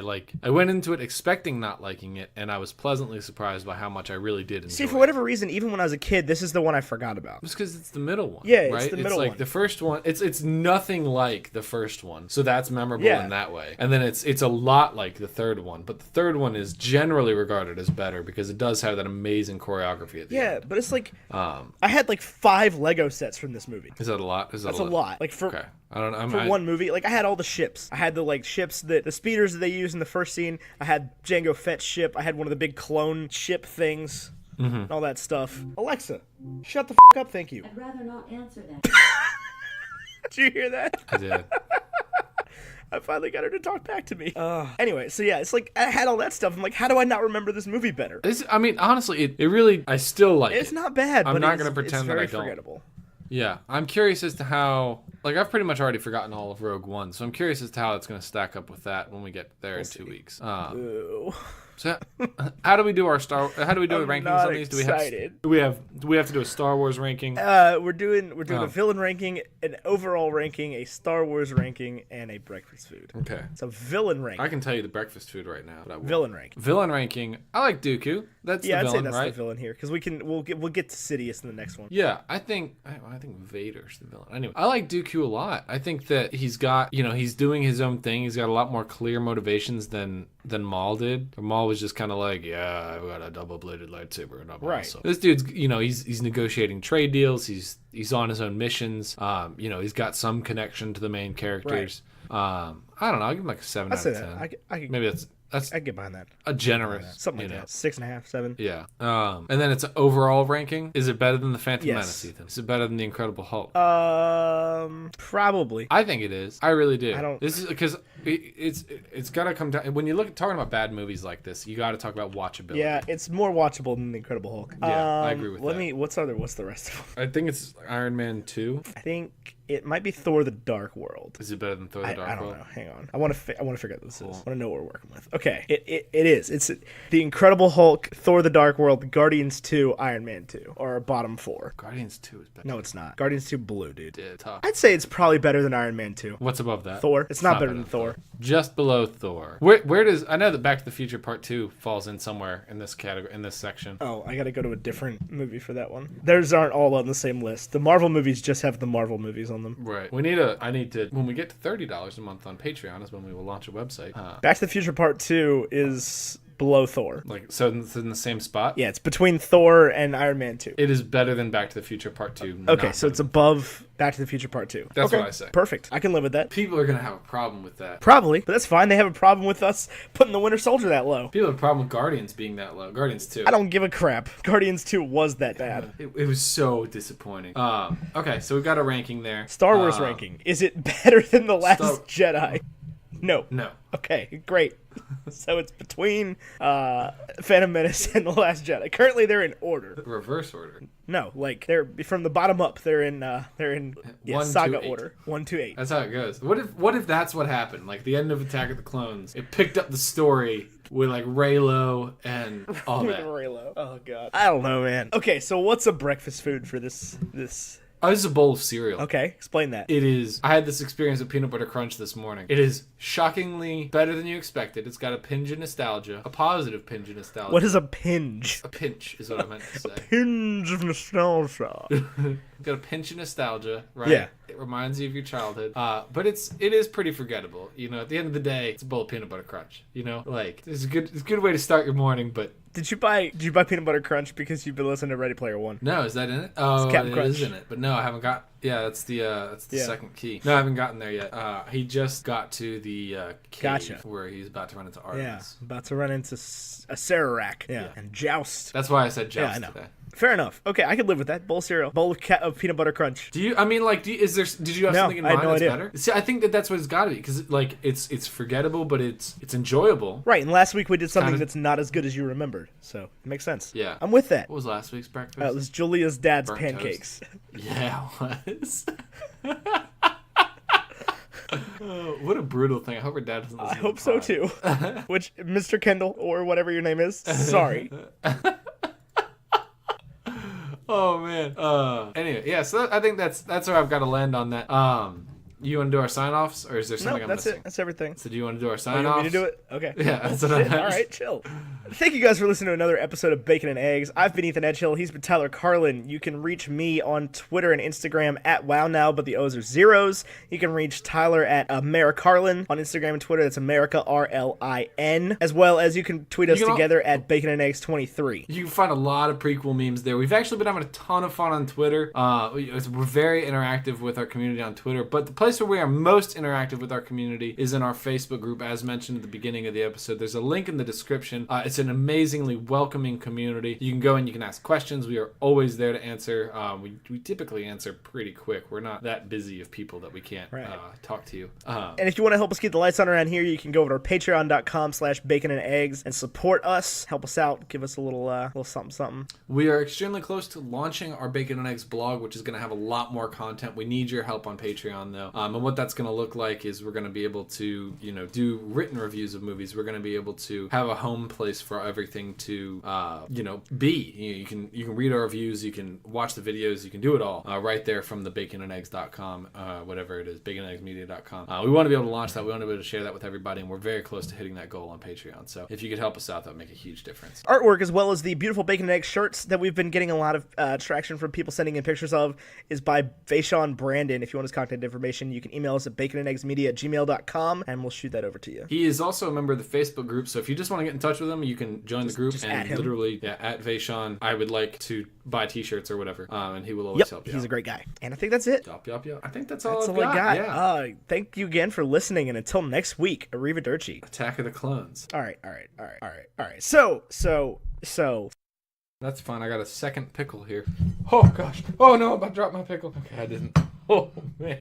went into it expecting not liking it, and I was pleasantly surprised by how much I really did enjoy See, for it. whatever reason, even when I was a kid, this is the one I forgot about. It's because it's the middle one. Yeah, it's right? the middle like one. the first one. It's nothing like the first one, so that's memorable Yeah. in that way. And then it's a lot like the third one, but the third one is generally regarded as better because it does have that amazing choreography at the Yeah, end. but it's like I had like 5 Lego sets from this movie. Is that a lot? That's a lot. Like for Okay. I don't know. for one movie, like I had all the ships. I had the like ships the speeders that they use in the first scene. I had Jango Fett's ship. I had one of the big clone ship things. And all that stuff. Alexa, shut the f*** up, thank you. I'd rather not answer that. Did you hear that? I did. I finally got her to talk back to me. Anyway, so yeah, it's like I had all that stuff. I'm like, how do I not remember this movie better? I mean, honestly, it really. I still like It's it. not bad, I'm but not it's, gonna pretend it's that I very don't. forgettable. Yeah, I'm curious as to how. Like, I've pretty much already forgotten all of Rogue One, so I'm curious as to how it's going to stack up with that when we get there in 2 weeks. Ooh. So, how do we do our How do we do the rankings not on these? excited. Do we have to do a Star Wars ranking? We're doing Oh. a villain ranking, an overall ranking, a Star Wars ranking, and a breakfast food. Okay, It's a villain ranking. I can tell you the breakfast food right now. But I won't. Villain ranking. Villain ranking. I like Dooku. That's Yeah, the I'd say villain, that's right? the villain here because we'll get to Sidious in the next one. Yeah, I think Vader's the villain. Anyway, I like Dooku Q a lot. I think that he's got, he's doing his own thing. He's got a lot more clear motivations than Maul did. Maul was just kind of like, yeah, I got a double-bladed lightsaber and I'm awesome. This dude's, he's negotiating trade deals. He's on his own missions. He's got some connection to the main characters. Right. I don't know. I'll give him like a 7 out of 10. Maybe that's I get behind that. A generous. Something like that. 6.5, 7. Yeah. And then it's an overall ranking. Is it better than the Phantom Menace, Ethan? Is it better than the Incredible Hulk? Probably. I think it is. I really do. I don't. This is because it's got to come down. When you look at talking about bad movies like this, you got to talk about watchability. Yeah, it's more watchable than the Incredible Hulk. Yeah, I agree with that. What's the rest of them? I think it's Iron Man 2. I think it might be Thor: The Dark World. Is it better than Thor: The Dark World? I don't know. Hang on. I want to figure out what this is. I want to know what we're working with. Okay, it is. It's the Incredible Hulk, Thor: The Dark World, Guardians 2, Iron Man 2, or bottom 4. Guardians 2 is better. No, it's not. Guardians 2 blue, dude. Yeah, tough. I'd say it's probably better than Iron Man 2. What's above that? Thor. It's not better than Thor. Just below Thor. Where does I know that Back to the Future Part 2 falls in somewhere in this category, in this section. Oh, I got to go to a different movie for that one. Theirs aren't all on the same list. The Marvel movies just have the Marvel movies on them. Right. I need to when we get to $30 a month on Patreon is when we will launch a website. Back to the Future Part 2 is below Thor. Like, so it's in the same spot? Yeah, it's between Thor and Iron Man 2. It is better than Back to the Future Part 2. Okay, so it's above Back to the Future Part 2. That's what I say. Perfect. I can live with that. People are going to have a problem with that. Probably, but that's fine. They have a problem with us putting the Winter Soldier that low. People have a problem with Guardians being that low. Guardians 2. I don't give a crap. Guardians 2 was that bad. It was so disappointing. Okay, so we've got a ranking there. Star Wars ranking. Is it better than The Last Jedi? No. Okay, great. So it's between Phantom Menace and The Last Jedi. Currently, they're in order. Reverse order. No, like they're from the bottom up. They're in saga order. 1 to 8. That's how it goes. What if that's what happened? Like the end of Attack of the Clones, it picked up the story with like Reylo and all that. Reylo. Oh god. I don't know, man. Okay, so what's a breakfast food for this? Oh, this is a bowl of cereal. Okay, explain that. It is. I had this experience with peanut butter crunch this morning. It is shockingly better than you expected. It's got a pinch of nostalgia, a positive pinch of nostalgia. What is a pinch? A pinch is what I meant to say. Pinch of nostalgia. It's got a pinch of nostalgia, right? Yeah. It reminds you of your childhood. But it is pretty forgettable. At the end of the day, it's a bowl of peanut butter crunch. Like it's a good way to start your morning. But did you buy peanut butter crunch because you've been listening to Ready Player One? No, is that in it? Oh, it is in it. But no, I haven't got. Yeah, that's the second key. No, I haven't gotten there yet. He just got to the cave where he's about to run into Artemis. Yeah, about to run into a Sararak. Yeah, and joust. That's why I said joust today. Fair enough. Okay, I could live with that. Bowl of cereal. Bowl of peanut butter crunch. Did you have something in mind that's better? See, I think that's what it's got to be, because like it's forgettable, but it's enjoyable. Right, and last week we did something that's not as good as you remembered, so it makes sense. Yeah. I'm with that. What was last week's breakfast? It was Julia's dad's Burnt pancakes. Toast. Yeah, it was. What a brutal thing. I hope her dad doesn't listen. I hope so too. Which, Mr. Kendall, or whatever your name is, sorry. Oh man. Anyway, yeah. So I think that's where I've got to land on that. You want to do our sign-offs, or is there something I'm missing? That's everything. So do you want to do our sign-offs? You want me to do it? Okay. Yeah, that's what I'm. All right, chill. Thank you guys for listening to another episode of Bacon and Eggs. I've been Ethan Edgehill. He's been Tyler Carlin. You can reach me on Twitter and Instagram at WowNow, but the O's are zeros. You can reach Tyler at AmeriCarlin on Instagram and Twitter. That's America RLIN. As well as you can tweet us together at Bacon and Eggs 23. You can find a lot of prequel memes there. We've actually been having a ton of fun on Twitter. We're very interactive with our community on Twitter, but the place where we are most interactive with our community is in our Facebook group, as mentioned at the beginning of the episode. There's a link in the description. It's an amazingly welcoming community. You can go and you can ask questions. We are always there to answer. We typically answer pretty quick. We're not that busy of people that we can't talk to you. And if you want to help us keep the lights on around here, you can go over to patreon.com/baconandeggs and support us. Help us out. Give us a little something. We are extremely close to launching our Bacon and Eggs blog, which is going to have a lot more content. We need your help on Patreon, though. And what that's going to look like is we're going to be able to, do written reviews of movies. We're going to be able to have a home place for everything to, be. You can read our reviews, you can watch the videos, you can do it all right there from the baconandeggs.com, whatever it is, baconandeggsmedia.com. We want to be able to launch that. We want to be able to share that with everybody, and we're very close to hitting that goal on Patreon. So if you could help us out, that would make a huge difference. Artwork, as well as the beautiful Bacon and Egg shirts that we've been getting a lot of traction from people sending in pictures of, is by Vashaun Brandon. If you want his contact information, you can email us at baconandeggsmedia@gmail.com, and we'll shoot that over to you. He is also a member of the Facebook group, so if you just want to get in touch with him, you can join the group and literally, at Vashaun, I would like to buy t-shirts or whatever, and he will always help you He's out. a great guy. And I think that's it. Yup. I think that's all I got. Yeah. Thank you again for listening, and until next week, arrivederci. Attack of the Clones. All right. So. That's fine. I got a second pickle here. Oh, gosh. Oh, no, I'm about to drop my pickle. Okay, I didn't. Oh, man.